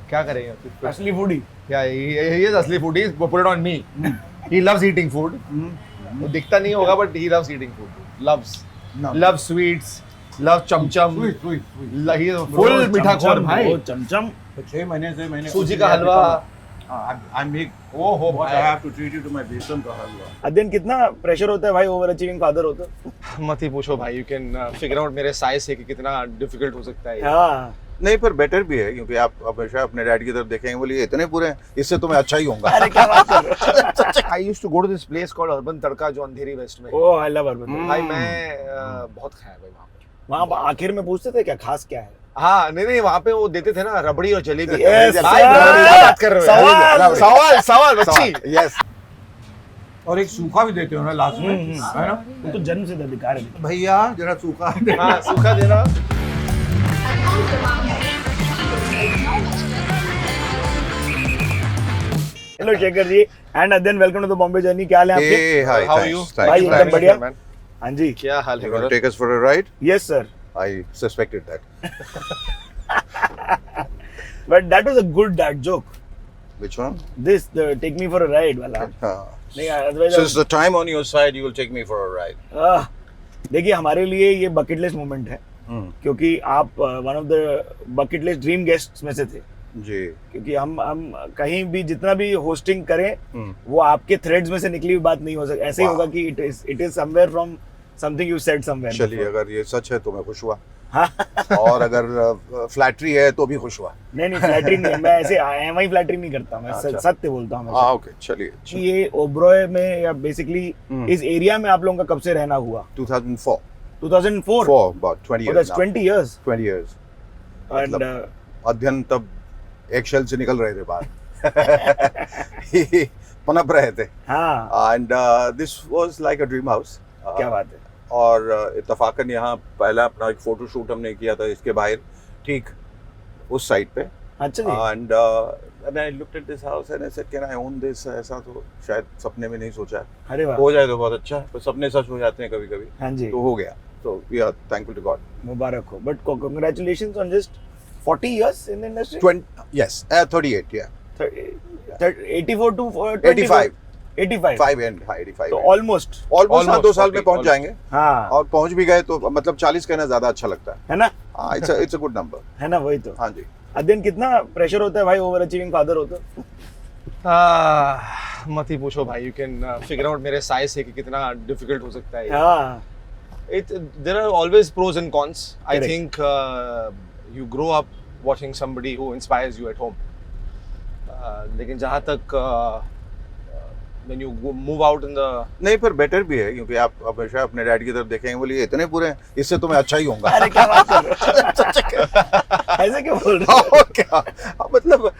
क्या करेंगे? असली foodie. Yeah, he is asli foodie. Put it on me. He loves eating food. वो दिखता नहीं होगा, but he loves eating food. Loves. No. Loves sweets. Loves chamcham. Sweet. He is full मीठा खोर भाई. वो चमचम. 6 महीने से मैंने सूजी का हलवा. I'm big. ओ हो But I भाई. have to treat you to my बेसन का हलवा. अध्ययन कितना प्रेशर होता है भाई ओवर अचीविंग फादर हो तो. मत ही पूछो भाई. You can figure out मेरे साइज से कि कितना डिफिकल्ट हो सकता है. हाँ. नहीं, पर बेटर भी है क्योंकि आप हमेशा अपने डैड की तरफ देखेंगे, बोलिए इतने पूरे हैं, इससे तो मैं अच्छा ही होऊंगा. अरे क्या बात कर रहे हो. I used to go to this place called Urban तड़का जो अंधेरी वेस्ट में. Oh I love Urban. भाई मैं बहुत खाया भाई वहाँ पे. वहाँ आखिर में पूछते थे क्या खास क्या है. हाँ नहीं वहाँ पे वो देते थे ना रबड़ी और जलेबी. Yes, भाई, sir. क्या बात कर रहे हो? सवाल. सवाल बच्ची. यस. और एक सूखा भी देते हो ना लास्ट में, है ना? वो तो जन्म से अधिकार है. भैया जरा सूखा. हाँ सूखा देना. हेलो शेखर जी एंड अध्ययन welcome to the Bombay journey. क्या हाल है आपके. Hey, hi. How are you? भाई एकदम बढ़िया. हाँ जी. क्या हाल है? You want to take us for a ride? Yes sir. I suspected that. But that was a good dad joke. Which one? This the take me for a ride वाला. नहीं otherwise. Since the time on your side, you will take me for a ride. देखिए हमारे लिए ये bucket list moment है क्योंकि आप one of the bucket list dream guests में से थे. जी. क्योंकि हम कहीं भी जितना भी होस्टिंग करें वो आपके थ्रेड्स में से निकली हुई बात नहीं हो सकती. ऐसे ही होगा कि it is somewhere from something you said somewhere. चलिए, अगर ये सच है तो मैं खुश हुआ. और अगर फ्लैटरी है तो भी खुश हुआ. नहीं फ्लैटरी नहीं. मैं ऐसे एमआई फ्लैटरी नहीं करता. मैं अच्छा. सत्य बोलता हूँ. हाँ ओके, चलिए. ये ओब्रॉय में या बेसिकली इस एरिया में आप लोगों का कब से रहना हुआ. 2004. 2004. For about 20 years now. 20 years. 20 years. And मतलब अध्ययन तब एक शेल से निकल रहे थे बाहर. पनप रहे थे. हाँ. And this was like a dream house. क्या बात है. और इत्तफाकन यहाँ पहला अपना एक फोटो शूट हमने किया था इसके बाहर, ठीक उस साइड पे. अच्छा जी. And I looked at this house and I said, can I own this? ऐसा तो शायद सपने में नहीं सोचा. अरे वाह. हो जाए तो बहुत अच्छा है, पर सपने सच हो जाते हैं कभी कभी. हाँ जी. तो हो गया. So we are thankful to God. मुबारक हो. But congratulations on just 40 years in the industry. 38, yeah. 84 to 85. 85. 85. तो ऑलमोस्ट. ऑलमोस्ट हाँ 2 साल में पहुंच जाएंगे. हाँ. और पहुंच भी गए तो मतलब 40 कहना ज्यादा अच्छा लगता है. है ना. हाँ, it's a good number. है ना. वही तो. हाँ जी. अध्ययन कितना प्रेशर होता है भाई ओवर अचीविंग फादर हो तो. मत ही पूछो भाई. You can figure out मेरे साइज से कि कितना डिफिकल्ट हो सकता है. हाँ. There are always pros and cons. I Correct. think you grow up watching somebody who inspires you at home. लेकिन जहाँ तक when you move out in the. नहीं, पर बेटर भी है क्योंकि आप हमेशा अपने डैड की तरफ देखेंगे, बोलिए इतने पूरे हैं, इससे तो मैं अच्छा ही होऊंगा. अरे क्या बात कर रहे हो. ऐसे क्यों बोल रहे हो. और क्या मतलब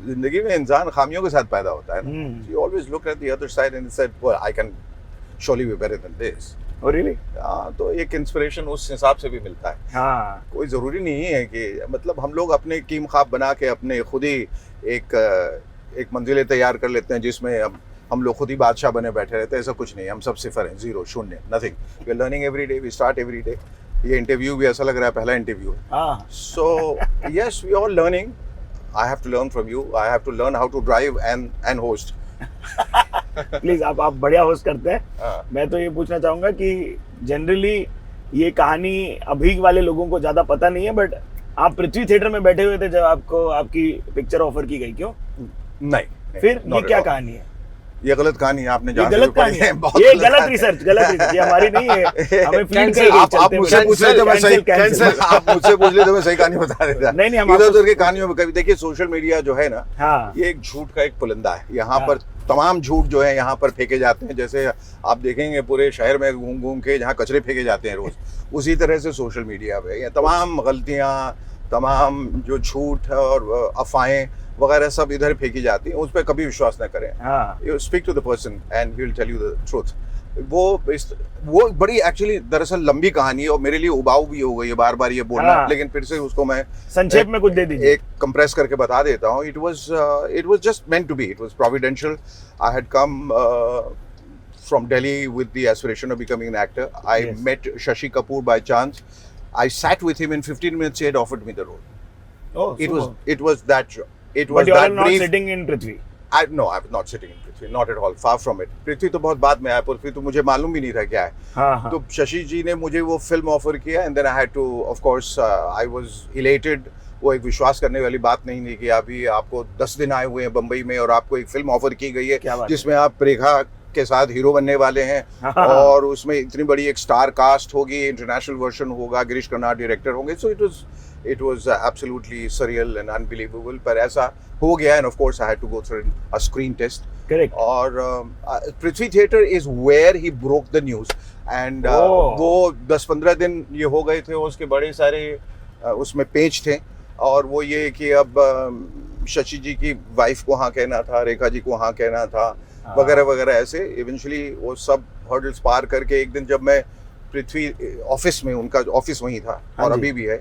जिंदगी में इंसान खामियों के साथ पैदा होता है ना. You always look at the other side and said, well, I can surely be better than this. Oh really? हाँ, तो एक इंस्पिरेशन उस हिसाब से भी मिलता है. हाँ. कोई ज़रूरी नहीं है कि मतलब हम लोग अपने कीम ख्वाब बना के अपने खुद ही एक मंजिलें तैयार कर लेते हैं जिसमें हम लोग खुद ही बादशाह बने बैठे रहते हैं. ऐसा कुछ नहीं. हम सब सिफर हैं, 0 शून्य, nothing. We are learning every day, we start every day. ये इंटरव्यू भी ऐसा लग रहा है पहला इंटरव्यू है. हाँ. So yes, we are learning. I have to learn from you. I have to learn how to drive and host. Please आप बढ़िया होस्ट करते हैं. हाँ. मैं तो ये पूछना चाहूंगा कि जनरली ये कहानी अभी वाले लोगों को ज्यादा पता नहीं है, बट आप पृथ्वी थिएटर में बैठे हुए थे जब आपको आपकी पिक्चर ऑफर की गई. क्यों. नहीं, फिर not ये क्या at all. कहानी है. ये गलत कहानी है. आपने ये जहाँ से गलत भी पढ़ी कहानी है. बहुत ये गलत गलत कहानी रिसर्च. ये हमारी नहीं है. हमें फीड Cancel. करेगी. आप मुझसे पूछ रहे थे, मैं सही आप मुझसे पूछ रहे थे, मैं सही कहानी बता देता. नहीं, हम इधर आपको- उधर की कहानियों में कभी देखिए, सोशल मीडिया जो है ना, हाँ. ये एक झूठ का एक पुलिंदा है. यहाँ हाँ. पर तमाम झूठ जो है यहाँ पर फेंके जाते हैं. जैसे आप देखेंगे पूरे शहर में घूम घूम के जहाँ कचरे फेंके जाते हैं रोज, उसी तरह से सोशल मीडिया पे ये तमाम गलतियाँ, तमाम जो झूठ और अफवाहें वगैरह सब इधर फेंकी जाती हैं. उस पर कभी विश्वास न करें. हाँ. You speak to the person and he will tell you the truth. वो बड़ी एक्चुअली दरअसल लंबी कहानी है और मेरे लिए उबाऊ भी हो गई है बार बार ये बोलना. हाँ. लेकिन फिर से उसको मैं संक्षेप में कुछ दे दीजिए. एक कंप्रेस करके बता देता हूँ. It was just meant to be. It was providential. I had come from Delhi with the aspiration of becoming an actor. I Yes. met Shashi Kapoor by chance. I sat with him in 15 minutes. He had offered me the role. Oh, It was that it was But you are that not brief. sitting in Prithvi. No, I'm not sitting in Prithvi, not at all, far from it. पृथ्वी तो बहुत बाद में आया, पृथ्वी तो मुझे मालूम भी नहीं था क्या है. हाँ. तो शशि जी ने मुझे वो फिल्म ऑफर किया and then I had to, of course I was elated. वो एक विश्वास करने वाली बात नहीं थी कि अभी आपको 10 दिन आए हुए हैं बम्बई में और आपको एक फिल्म ऑफर की गई क्या है बात जिसमें आप रेखा के साथ हीरो बनने वाले हैं हाँ. और उसमें इतनी बड़ी एक स्टार कास्ट होगी, इंटरनेशनल वर्जन होगा, गिरीश कर्नाड डायरेक्टर होंगे. सो it was absolutely surreal and unbelievable. पर ऐसा हो गया and of course I had to go through a screen test. Correct. और पृथ्वी theatre is where he broke the news and वो 10-15 दिन ये हो गए थे. उसके बड़े सारे उसमें पेज थे और वो ये कि अब शशि जी की वाइफ को हाँ कहना था, रेखा जी को हाँ कहना था, वगैरह वगैरह ऐसे. इवेंचुअली वो सब हर्डल्स पार करके एक दिन जब मैं पृथ्वी ऑफिस में, उनका ऑफिस वहीं था और अभी भी है,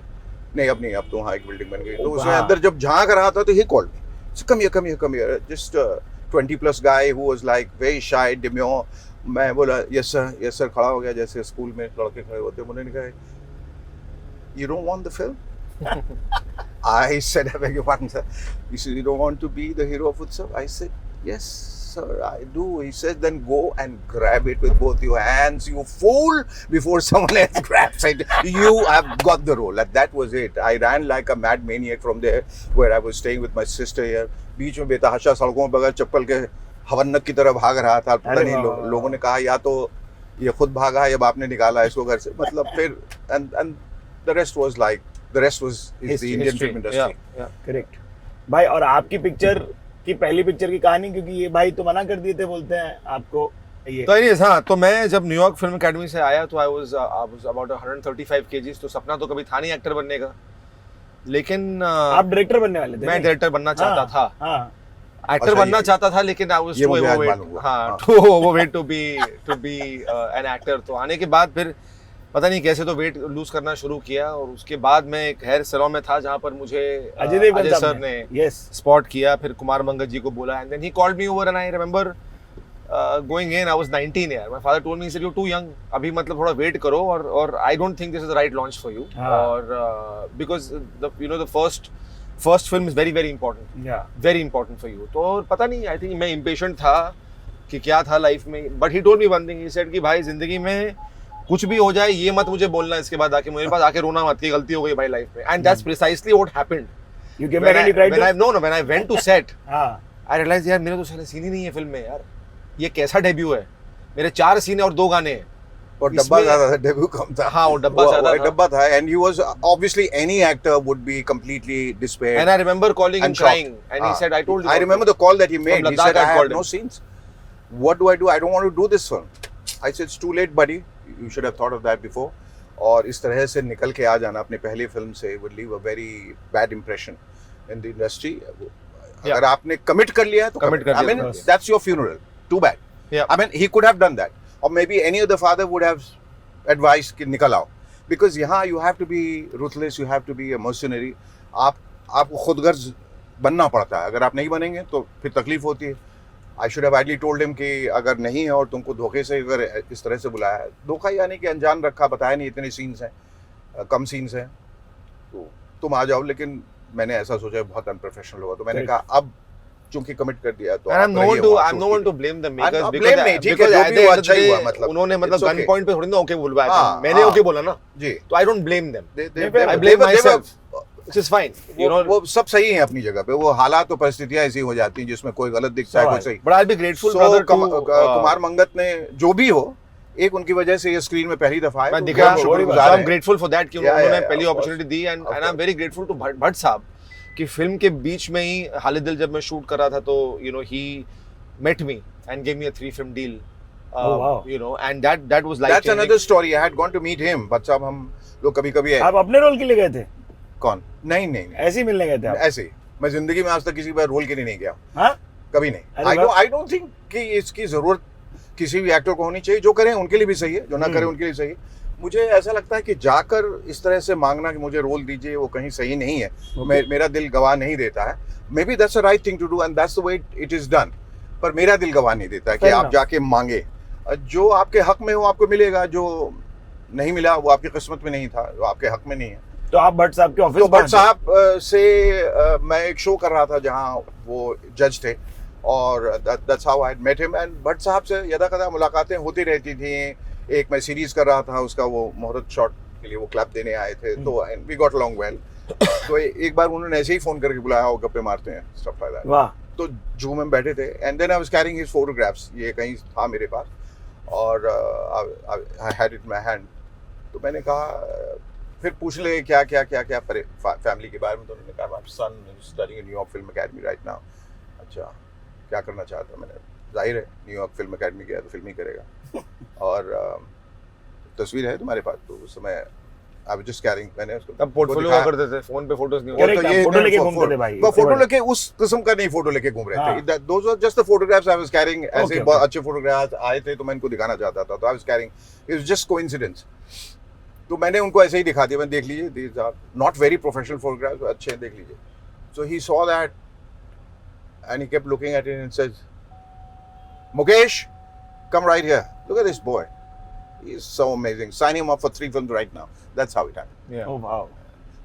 नहीं अब नहीं, अब तो वहाँ एक बिल्डिंग बन गई, तो उसमें अंदर जब झांक रहा था तो ही called me, come here, just 20+ guy who was like very shy, demure. मैं बोला yes sir, खड़ा हो गया जैसे स्कूल में लड़के खड़े होते. उन्होंने कहा you don't want the film? I said, I beg your pardon sir. He said, you don't want to be the hero of Utsav? I said, yes sir, I do. He said, then go and grab it with both your hands, you fool, before someone else grabs it. You have got the role. And that was it. I ran like a mad maniac from there, where I was staying with my sister here. बीच में बेतहाशा सड़कों पर बगैर चप्पल के हवन्नक की तरह भाग रहा था. पता नहीं लोगों ने कहा या तो ये खुद भागा या बाप ने निकाला इसको घर से. मतलब फिर and the rest was like, the rest was is the Indian film industry. Yeah. Correct भाई. और आपकी पिक्चर की पहली पिक्चर की कहानी, क्योंकि ये भाई तो मना कर दिए थे, बोलते हैं आपको ये. तो anyways, हाँ, तो मैं जब न्यूयॉर्क फिल्म अकेडमी से आया तो I was about 135 kgs. तो सपना तो कभी था नहीं एक्टर बनने का, लेकिन आप डायरेक्टर बनने वाले थे? मैं डायरेक्टर बनना चाहता था. हाँ. एक्टर अच्छा, बनना चाहता था, लेकिन आई वाज ये टू मुझे आज ओवरवेट. मालूम हुआ. हाँ, हाँ. Too overweight to be an actor. तो आने के बाद फिर पता नहीं कैसे तो वेट लूज करना शुरू किया और उसके बाद मैं एक हेयर सैलून में था जहाँ पर मुझे अजय सर ने स्पॉट किया. फिर कुमार मंगत जी को बोला and then he called me over and I remember going in. I was 19 यार. My father told me, he said you too young, अभी मतलब थोड़ा वेट करो और I don't think this is the right launch for you. और because the first film is very very important for you. तो पता नहीं, आई थिंक मैं इम्पेशेंट था कि क्या था लाइफ में. But he told me one thing, he said कि भाई जिंदगी में कुछ भी हो जाए ये मत मुझे बोलना इसके बाद आके, मेरे पास आके रोना मत कि गलती हो गई भाई लाइफ में. And that's precisely what happened. You came back and you tried to? When I went to set, हाँ. I realized यार मेरे तो साले सीन ही नहीं है फिल्म में यार. ये कैसा डेब्यू है. मेरे 4 सीन और 2 गाने हैं. और डब्बा ज्यादा था, डेब्यू कम था. हाँ, वो डब्बा ज्यादा था. डब्बा था and he was obviously any actor would be completely despaired. And I remember calling him crying and he said, I told you. I remember the call that he made. He said, I have no scenes. What do? I don't want to do this film. I said, it's too late, buddy. You should have thought of that before. और इस तरह से निकल के आ जाना अपनी पहली film से would leave a very bad impression in the industry. अगर आपने commit कर लिया है तो commit कर I mean, that's your funeral. Too bad. Yeah. I mean, he could have done that. Or maybe any other father would have advised कि निकल आओ. Because यहाँ you have to be ruthless, you have to be a mercenary. आपको खुदगर्ज बनना पड़ता है. अगर आप नहीं बनेंगे तो फिर तकलीफ होती है. I should have idly told him कि अगर नहीं है और तुमको धोखे से अगर इस तरह से बुलाया है, धोखा यानी कि अनजान रखा, बताया नहीं इतने सीन्स हैं, कम सीन्स हैं, तो तुम आ जाओ. लेकिन मैंने ऐसा सोचा बहुत अनप्रोफेशनल होगा, तो मैंने कहा अब चूंकि कमिट कर दिया तो I'm no one to blame the makers because उन्होंने मतलब गन पॉइंट पे थोड़ी ना ओके बुलवाया. मैंने ओके बोला ना जी, तो I don't blame them. I blame myself. Which is fine. वो सब सही है अपनी जगह पे. वो हालात और परिस्थितियां ऐसी हो जाती हैं जिसमें कोई गलत दिखता है, कोई सही. But I'll be grateful brother to Kumar Mangat ने जो भी हो, एक उनकी वजह से ये स्क्रीन में पहली दफा है. मैं दिखा, I'm grateful for that कि उन्होंने पहली opportunity the and I'm very grateful to Bhatt साहब कि फिल्म के बीच में ही हाले दिल जब मैं शूट कर रहा था तो he met me and gave me a 3-film deal. And that was like That's another story. I had gone to meet him. Bhatt साहब हम लोग कभी-कभी आप अपने रोल के लिए गए थे? कौन? नहीं ऐसे ही मिलने गए थे आप? ऐसे ही. मैं जिंदगी में आज तक किसी बार रोल के लिए नहीं गया. हाँ? कभी नहीं. I don't think कि इसकी जरूरत किसी भी एक्टर को होनी चाहिए. जो करें उनके लिए भी सही है, जो ना करें उनके लिए सही है. मुझे ऐसा लगता है कि जाकर इस तरह से मांगना कि मुझे रोल दीजिए, वो कहीं सही नहीं है. मेरा दिल गवाह नहीं देता है. Maybe that's the right thing to do and that's the way it is done. पर मेरा दिल गवाह नहीं देता है कि आप जाके मांगे. जो आपके हक में हो आपको मिलेगा, जो नहीं मिला वो आपकी किस्मत में नहीं था, वो आपके हक में नहीं है. तो आप भट्ट साहब के ऑफिस तो भट्ट साहब से मैं एक शो कर रहा था जहाँ वो जज थे, और that's how I met him. And Bhatt साहब से यदा कदा मुलाकातें होती रहती थी। एक मैं सीरीज कर रहा था, उसका वो मुहूर्त शॉट के लिए वो क्लैप देने आए थे, तो and we got along well. तो एक बार उन्होंने ऐसे ही फोन करके बुलाया, और गप्पे मारते हैं, स्टफ लाइक दैट। वाह। तो जू में बैठे थे, and then I was carrying his photographs, ये कहीं था मेरे पास, और I had it my hand. तो मैंने कहा फिर पूछ ले क्या क्या क्या क्या फैमिली के बारे में। तो उन्होंने कहा my son is studying in New York film academy right now. अच्छा, क्या करना चाहता है? मैंने, जाहिर है न्यूयॉर्क फिल्म एकेडमी गया तो फिल्म ही करेगा। और तस्वीर है तुम्हारे पास? तो उस समय आई वाज जस्ट कैरिंग, मैंने उसको तब पोर्टफोलियो हुआ करते थे, फोन पे फोटोज नहीं Correct, होते। आप फोटो लेके घूमते थे भाई। वो फोटो लेके उस किस्म का नहीं फोटो लेके घूम रहे थे। Those were just the photographs I was carrying. ऐसे बहुत अच्छे फोटोग्राफ्स आए थे तो मैं इनको दिखाना चाहता था, तो आई was carrying, it was just coincidence. तो मैंने उनको ऐसे ही दिखा दिया, मैंने देख लीजिए, these are not very professional photographs, अच्छे हैं, देख लीजिए। So he saw that and he kept looking at it and said, Mukesh, come right here, look at this boy, he is so amazing, sign him up for 3 films right now. That's how it happened. Yeah. Oh wow.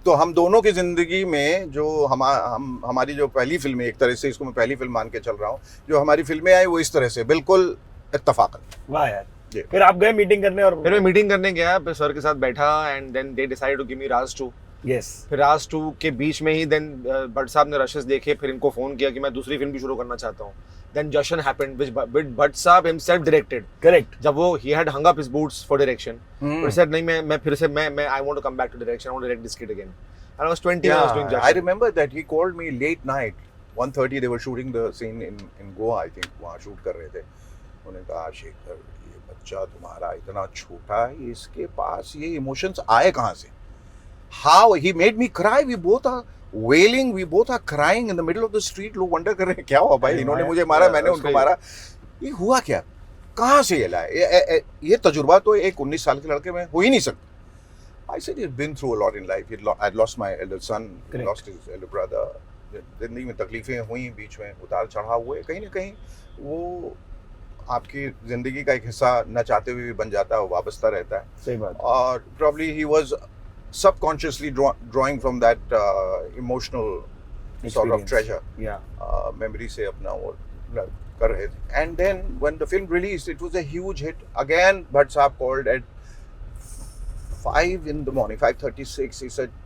तो हम दोनों की जिंदगी में जो हमारी जो पहली फिल्म है, एक तरह से इसको मैं पहली फिल्म मान के चल रहा हूँ, जो हमारी फिल्में आई वो इस तरह से बिल्कुल इत्तफाकन। वाह यार। जी। फिर आप गए मीटिंग करने, और फिर मैं मीटिंग करने गया, फिर सर के साथ बैठा, and then they decided to give me Raaz 2। Yes. फिर राज 2 के बीच में ही देन भट्ट साहब ने रशेस देखे, फिर इनको फोन किया कि मैं दूसरी फिल्म भी शुरू करना चाहता हूँ। Then Jashn happened with Bhatt साहब हिमसेल्फ डायरेक्टेड। करेक्ट। जब वो he had hung up his boots for direction, he said नहीं, मैं फिर से मैं I want to come back to direction, I want to direct this kid again. And I was 20 when I was doing I Jashan. remember that he called me late night, 1:30 they were shooting the scene in Goa, I think, वहाँ shoot कर रहे थे। उन्होंने कहा, शेखर, ये बच्चा तुम्हारा इतना छोटा है, इसके पास ये इमोशंस आए कहाँ से? How he made me cry, we both are wailing, we both are crying in the middle of the street। लोग वंडर कर रहे हैं क्या हुआ भाई, इन्होंने मुझे मारा, मैंने उनको मारा, ये हुआ क्या, कहाँ से ये लाए? ये तजुर्बा तो एक 19 साल के लड़के में हो ही नहीं सकता। I said he'd been through a lot in life. I'd lost my elder son, Correct. lost his elder brother. जिंदगी में तकलीफें हुई, बीच में उतार चढ़ाव हुए, कहीं ना कहीं वो आपकी जिंदगी का एक हिस्सा न चाहते हुए भी बन जाता है, वो वाबस्ता रहता है। सही बात। और probably he was subconsciously drawing from that emotional sort of treasure, memory से अपना वो कर रहे थे। And then when the film released, it was a huge hit. Again, Bhatt Saab called at 5 in the morning, 5:36. He said,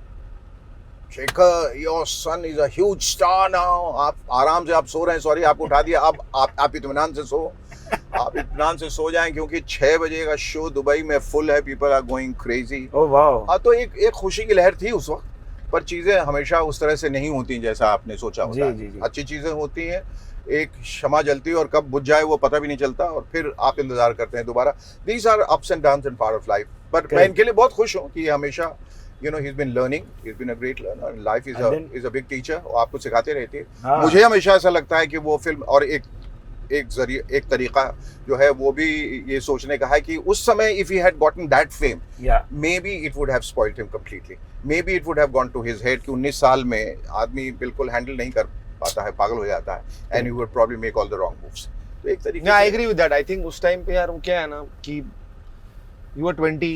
Shekhar, your son is a huge star now. आप आराम से आप सो रहे हैं, सॉरी आपको उठा दिया, अब आप इत्मीनान से सो, आप इत्मीनान से सो जाएं, क्योंकि 6 बजे का शो दुबई में फुल है, people are going crazy. Oh wow. हाँ, तो एक खुशी की लहर थी उस वक्त, पर चीज़ें हमेशा उस तरह से नहीं होती जैसा आपने सोचा होता है। जी। अच्छी चीज़ें होती हैं, एक क्षमा जलती है और कब बुझ जाए वो पता भी नहीं चलता, और फिर आप इंतजार करते हैं दोबारा। These are ups and downs and part of life. But मैं इनके लिए बहुत खुश हूँ कि हमेशा he's been learning, he's been a great learner, and life is a big teacher, और आपको सिखाते रहती है। मुझे हमेशा ऐसा लगता है कि वो फिल्म और एक तरीका जो है वो भी ये सोचने का है कि उस समय if he had gotten that fame, maybe it would have spoiled him completely, maybe it would have gone to his head कि 19 साल में आदमी बिल्कुल हैंडल नहीं कर पाता है, पागल हो जाता है, and he would probably make all the wrong moves। तो एक तरीके I agree with that. I think उस टाइम पे यार वो क्या है ना कि you were 20,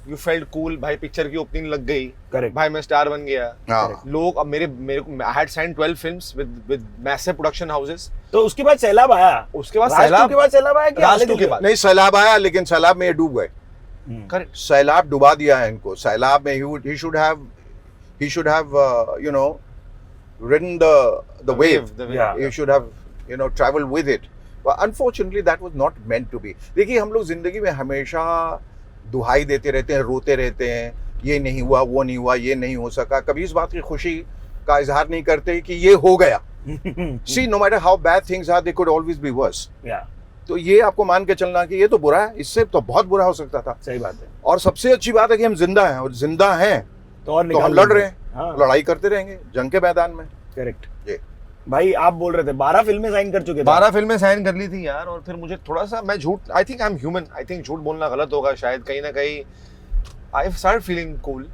you felt cool, भाई पिक्चर की ओपनिंग लग गई, करेक्ट भाई मैं स्टार बन गया। हाँ। लोग अब मेरे को I had signed 12 films with massive production houses। तो उसके बाद सैलाब आया, उसके बाद सैलाब आया कि राज 2 के बाद नहीं, सैलाब आया, लेकिन सैलाब में ये डूब गए। करेक्ट। सैलाब डुबा दिया है इनको। सैलाब में he should have ridden the wave, he should have traveled with it, but unfortunately that was not meant to be। देखिए, हम लोग जिंदगी में हमेशा दुहाई देते रहते हैं, रोते रहते हैं, ये नहीं हुआ, वो नहीं हुआ, ये नहीं हो सका, कभी इस बात की खुशी का इजहार नहीं करते कि ये हो गया। See, no matter how bad things are, they could always be worse। तो ये आपको मान के चलना कि ये तो बुरा है, इससे तो बहुत बुरा हो सकता था। सही बात है। और सबसे अच्छी बात है कि हम जिंदा हैं, और जिंदा हैं तो हम लड़ रहे हैं, हाँ। लड़ाई करते रहेंगे जंग के मैदान में। करेक्ट। जी भाई, आप बोल रहे थे 12 फिल्में साइन कर चुके थे। 12 फिल्में साइन कर ली थी यार, और फिर मुझे थोड़ा सा, मैं झूठ, आई think I am human, I think झूठ बोलना गलत होगा शायद, कहीं ना कहीं आई स्टार्ट फीलिंग कूल।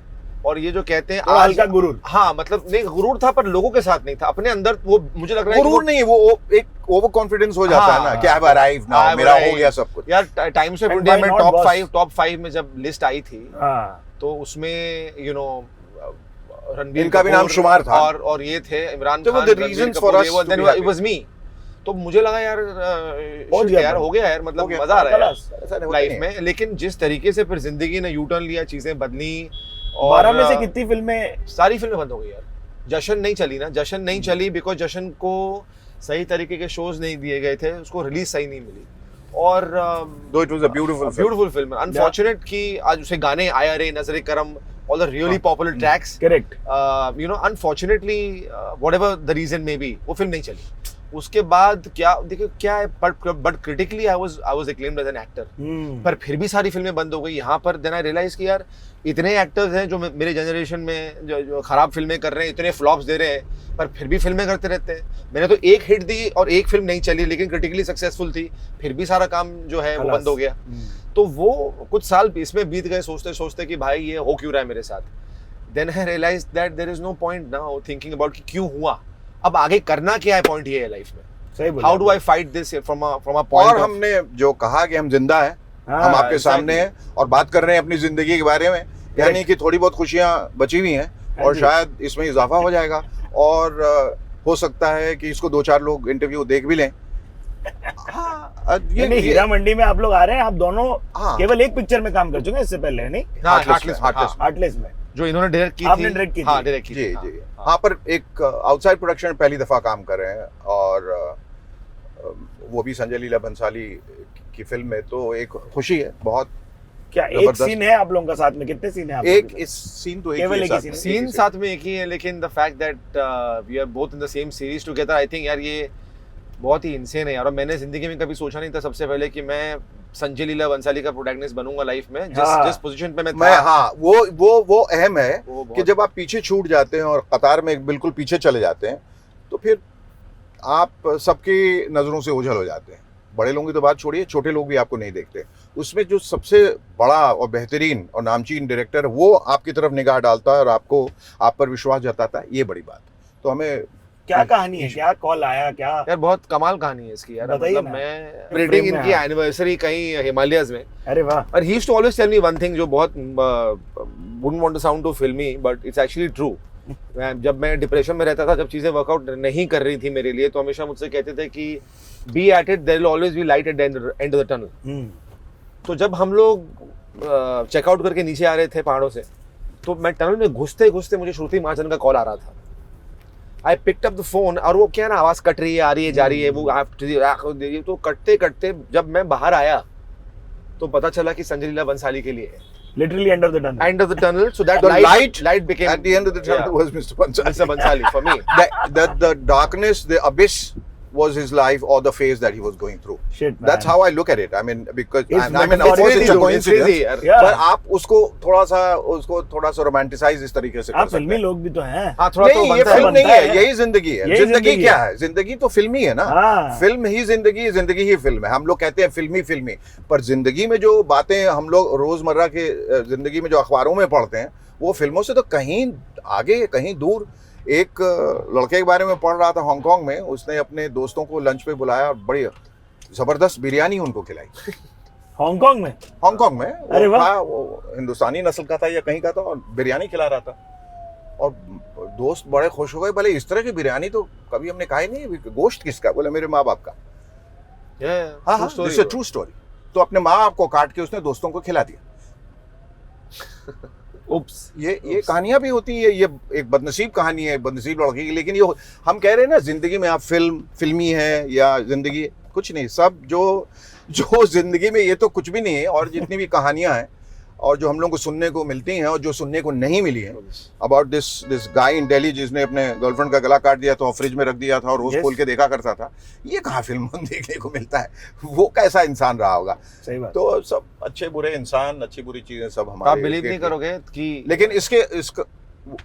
और ये जो कहते हैं आज का गुरूर, हाँ मतलब नहीं, गुरूर था पर लोगों के साथ नहीं था, अपने अंदर वो मुझे लग रहा है गुरूर नहीं, वो एक ओवर कॉन्फिडेंस हो जाता है ना कि आई हैव अराइव्ड नाउ, मेरा हो गया सब कुछ। यार टाइम्स ऑफ इंडिया में टॉप 5 में जब लिस्ट आई थी, तो उसमें रणबीर इनका भी कपूर नाम शुमार था। और ये थे इमरान तो Khan, the Ranbir reasons Kapoor, for us ये वो, to then be happy. it was me। तो मुझे लगा यार shit गया यार, था। हो गया यार, मतलब हो गया। मजा आ रहा है ऐसा होता लाइफ नहीं में। लेकिन जिस तरीके से फिर जिंदगी ने यू टर्न लिया, चीजें बदली, 12 में से और कितनी फिल्में? सारी फिल्में बंद हो गई यार। जश्न नहीं चली ना, जश्न नहीं चली बिकॉज जश्न को सही तरीके के शोज नहीं दिए गए थे, उसको रिलीज सही नहीं मिली। और Though it was a beautiful film. Beautiful film, unfortunate कि आज उसे गाने आया रे, नजरे करम, all the really popular tracks, correct. You know, unfortunately whatever the reason may be, वो फिल्म नहीं चली। उसके बाद क्या देखिए क्या है, but critically I was acclaimed as an actor, पर फिर भी सारी फिल्में बंद हो गई यहाँ पर। देन आई रियलाइज कि यार इतने एक्टर्स हैं जो मेरे जनरेशन में जो खराब फिल्में कर रहे हैं, इतने फ्लॉप्स दे रहे हैं, पर फिर भी फिल्में करते रहते हैं। मैंने तो एक हिट दी और एक फिल्म नहीं चली, लेकिन क्रिटिकली सक्सेसफुल थी, फिर भी सारा काम जो है वो बंद हो गया। तो वो कुछ साल इसमें बीत गए सोचते सोचते कि भाई ये हो क्यों रहा है मेरे साथ। Then I realise that there is no point now thinking about कि क्यों हुआ, अब आगे करना क्या है, पॉइंट ये है लाइफ में। सही बोला। How do I fight this from a और पॉइंट। हमने जो कहा कि हम जिंदा हैं, हाँ, हम आपके exactly. सामने हैं और बात कर रहे हैं अपनी जिंदगी के बारे में, यानी कि थोड़ी बहुत खुशियां बची हुई हैं और जी। शायद इसमें इजाफा हो जाएगा। और हो सकता है कि इसको 2-4 लोग इंटरव्यू देख भी लें। हाँ, नहीं, हीरा मंडी में आप लोग आ रहे हैं, आप दोनों हाँ। केवल एक पिक्चर में काम कर चुके हैं इससे पहले, नहीं? Heartless में। हार्टलेस में जो इन्होंने डायरेक्ट की थी, आपने direct की हाँ थी। डायरेक्ट की जी थी, जी हाँ, पर एक आउटसाइड प्रोडक्शन में पहली दफा काम कर रहे हैं और वो भी संजय लीला बंसाली की फिल्म में, तो एक खुशी है बहुत। क्या एक जबरदस्त। सीन है आप लोगों का साथ में? कितने सीन है आप एक लोगों के इस सीन तो एक केवल ही एक ही साथ scene में। है। सीन साथ में एक ही है, लेकिन the fact that we are both in the same series together, I think यार ये बहुत ही इंसेन है यार। और मैंने जिंदगी में कभी सोचा नहीं था सबसे पहले कि मैं संजय लीला बंसाली का प्रोटैगनिस्ट बनूंगा लाइफ में, जिस पोजीशन पे मैं था। हाँ, वो अहम है वो बहुत- कि जब आप पीछे छूट जाते हैं और कतार में बिल्कुल पीछे चले जाते हैं, तो फिर आप सबकी नजरों से ओझल हो जाते हैं। बड़े लोगों की तो बात छोड़िए, छोटे लोग भी आपको नहीं देखते। उसमें जो सबसे बड़ा और बेहतरीन और नामचीन डायरेक्टर है, वो आपकी तरफ निगाह डालता है और आपको आप पर विश्वास जताता है, ये बड़ी बात। तो हमें क्या कहानी है, क्या कॉल आया, क्या? यार बहुत कमाल कहानी है इसकी यार। बताइए मतलब ना। मैं फ्रेम रेटिंग में इनकी हाँ। एनिवर्सरी कहीं हिमालयस में, अरे वाह। और he used to always tell me one thing जो बहुत wouldn't want to sound too filmy but it's actually true. जब मैं डिप्रेशन में रहता था, जब चीजें वर्कआउट नहीं कर रही थी मेरे लिए, तो हमेशा मुझसे कहते थे कि be at it, there will always be light at the end of the tunnel. तो जब हम लोग चेकआउट करके नीचे आ रहे थे पहाड़ों से, तो मैं टनल में घुसते घुसते मुझे श्रुति महाजन का कॉल आ रहा था। I picked up the phone, और वो क्या ना, आवाज कट रही है, आ रही है, जा रही है, वो तो कटते कटते जब मैं बाहर आया तो पता चला कि संजय लीला बंसाली के लिए है। Literally and of the tunnel. End of the tunnel, so that The light became at the end of the tunnel was Mr. Bhansali. Mr. Bhansali for me. The darkness, the abyss was his life or the phase that he was going through. Shit, man. That's how I look at it. I mean, because It's I mean, of metaphorical course, it's a too, coincidence. crazy, यार। Yeah. पर आप उसको थोड़ा सा romanticise इस तरीके से कर आप सकते फिल्मी हैं। लोग भी तो हैं। हाँ, थोड़ा तो नहीं, ये बनता है। फिल्म नहीं बनता है, है। यही जिंदगी है। यही जिंदगी जिंदगी क्या है। है? जिंदगी तो फिल्मी है ना। हाँ। फिल्म ही जिंदगी, जिंदगी ही फिल्म है। हम लोग कहते हैं फिल्मी, पर जिंदगी में जो बातें हम लोग रोजमर्रा के जिंदगी में जो अखबारों में पढ़ते हैं, वो फिल्मों से तो कहीं आगे, कहीं दूर। एक लड़के के बारे में पढ़ रहा था हांगकांग में, उसने अपने दोस्तों को लंच पे बुलाया और बड़ी जबरदस्त बिरयानी उनको खिलाई हांगकांग में? हांगकांग में। अरे वो वाह। था, वो हिंदुस्तानी नस्ल का था या कहीं का था, और बिरयानी खिला रहा था। और दोस्त बड़े खुश हो गए, भले इस तरह की बिरयानी तो कभी हमने खाई नहीं। गोश्त किसका? बोले मेरे माँ बाप का। Yeah, हाँ true हाँ, story this is bro. True story. तो अपने माँ बाप को काट के उसने दोस्तों को खिला दिया। Oops. ये कहानियां भी होती है। ये एक बदनसीब कहानी है, बदनसीब लड़के की। लेकिन ये हम कह रहे हैं ना, जिंदगी में आप फिल्मी है या जिंदगी, कुछ नहीं। सब जो जिंदगी में, ये तो कुछ भी नहीं है। और जितनी भी कहानियां हैं और जो हम लोग को सुनने को मिलती हैं और जो सुनने को नहीं मिली है, अबाउट दिस गाय इन दिल्ली जिसने अपने गर्लफ्रेंड का गला काट दिया था और फ्रिज में रख दिया था और रोज Yes. खोल के देखा करता था, ये कहाँ फिल्म में देखने को मिलता है? वो कैसा इंसान रहा होगा? सही बात। तो सब अच्छे बुरे इंसान, अच्छी बुरी चीजें सब आप हमारे बिलीव नहीं इर्द गिर्द। करोगे कि लेकिन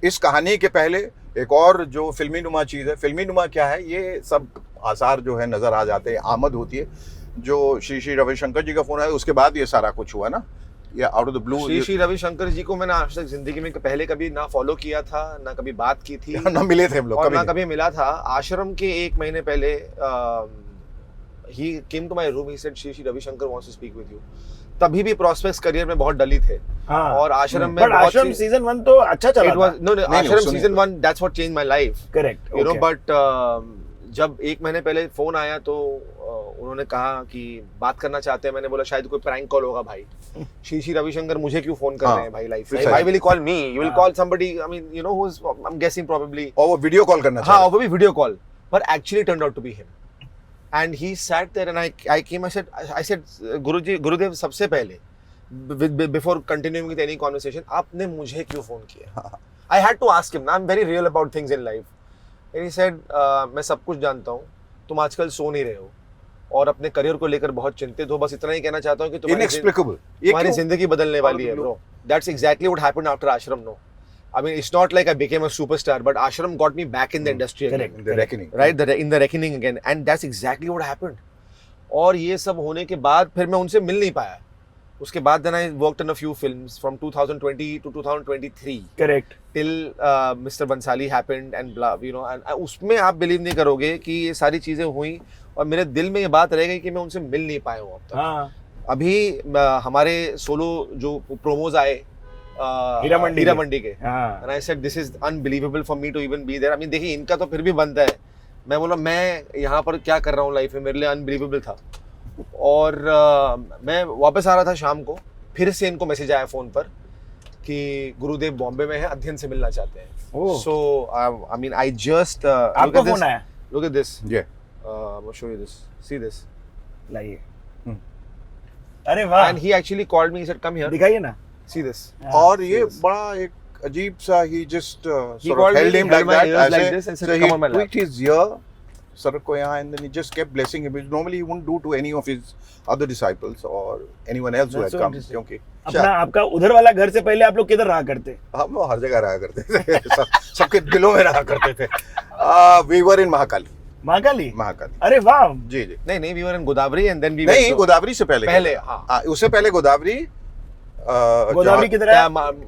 इस कहानी के पहले एक और जो फिल्मी नुमा चीज है। फिल्मी नुमा क्या है? ये सब आसार जो है नजर आ जाते हैं, आमद होती है। जो श्री रविशंकर जी का फोन है, उसके बाद ये सारा कुछ हुआ ना, या out of the blue. Shri Ravishankar ji को मैंने आज तक जिंदगी में पहले कभी ना फॉलो किया था, ना कभी बात की थी, ना मिले थे हम लोग और कभी ना नहीं। कभी मिला था। आश्रम के 1 महीने पहले ही came to my room, he said Shri Ravishankar wants to speak with you. तभी भी प्रॉस्पेक्ट्स करियर में बहुत डली थे हाँ। और आश्रम में बट आश्रम सीजन 1 तो अच्छा चला it was no नहीं, आश्रम सुनिए season 1 that's what changed my life correct you know but जब 1 महीने पहले फोन आया तो उन्होंने कहा कि बात करना चाहते हैं, मैंने बोला शायद कोई प्रैंक कॉल होगा भाई, श्री रविशंकर मुझे क्यों फोन कर रहे हैं भाई लाइफ में, why will he call me, you will call somebody I mean you know who's I'm guessing probably और वो वीडियो कॉल करना हाँ वो भी video call, but actually turned out to be him and he sat there and I came I said गुरुदेव सबसे पहले before continuing with any conversation आपने मुझे क्यों फोन किया, I had to ask him, I'm very real about things in life and he said मैं सब कुछ जानता हूँ, तुम आजकल सो नहीं रहे हो और अपने करियर को लेकर बहुत चिंतित हो, बस इतना ही कहना चाहता हूँ कि तुम्हारी जिंदगी बदलने वाली है bro, that's exactly what happened after Ashram no I mean it's not like I became a superstar but Ashram got me back in the industry again, the reckoning right in the reckoning again and that's exactly what happened और ये सब होने के बाद फिर मैं उनसे मिल नहीं पाया, उसके बाद then I worked in a few films from 2020 to 2023 correct till Mr. Bansali happened and blah you know and उसमें आप बिलीव नहीं करोगे कि ये सारी चीजें हुई और मेरे दिल में ये बात रह गई कि मैं उनसे मिल नहीं पाया हूँ अब तक। हाँ अभी हमारे सोलो जो प्रोमोज आए हीरा मंडी के हाँ and I said this is unbelievable for me to even be there I mean देखिए इनका तो फिर भी बनता है, मैं बोला मैं यहाँ पर क्या कर रहा हूँ लाइफ में, मेरे लिए अनबिलीवेबल था और मैं वापस आ रहा था शाम को, फिर से इनको मैसेज आया फोन पर कि गुरुदेव बॉम्बे में है, अध्ययन से मिलना चाहते हैं, सो आई मीन आई जस्ट आपको फोन आया, look at this yeah I'll show you this, see this लाइए अरे वाह and he actually called me, he said come here, दिखाइए ना see this और ये बड़ा एक अजीब सा he just sort of called held me, him held like my that ears like ऐसे, this and said, so "Come he on my lap." tweaked his ear sir को यहाँ and then he just kept blessing him, which normally he wouldn't do to any of his other disciples or anyone else who That's had so come interesting. क्योंकि अपना आपका उधर वाला घर से पहले आप लोग किधर रहा करते? हम लोग हर जगह रहा करते थे सबके दिलों में रहा करते थे we were in महाकाली अरे वाह जी जी नहीं we were in Godavari and then we नहीं went to- गोदावरी से पहले हाँ उससे पहले गोदावरी गोदावरी किधर है?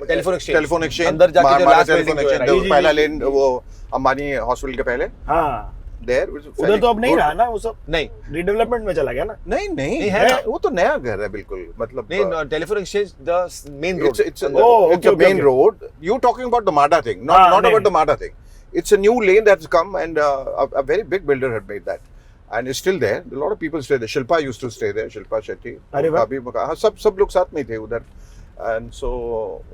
टेलीफोन एक्सचेंज अंदर जाके जो last टेलीफोन building जो है, जी, जी, पहला जी, लेन वो अंबानी हॉस्पिटल के पहले हाँ देयर उधर तो अब नहीं रहा ना वो सब, नहीं रिडेवलपमेंट में चला गया ना। नहीं है ना? वो तो नया घर है बिल्कुल मतलब नहीं telephone exchange the main road it's okay, a main okay. road. You talking about the MATA thing, हाँ, not नहीं, about the MATA thing. It's a new lane that's come and a very big builder had made that. And it's still there. A lot of people stay there. Shilpa used to stay there. Shilpa Shetty. अरे वाह। अभी मकान हाँ सब लोग साथ में थे उधर. And so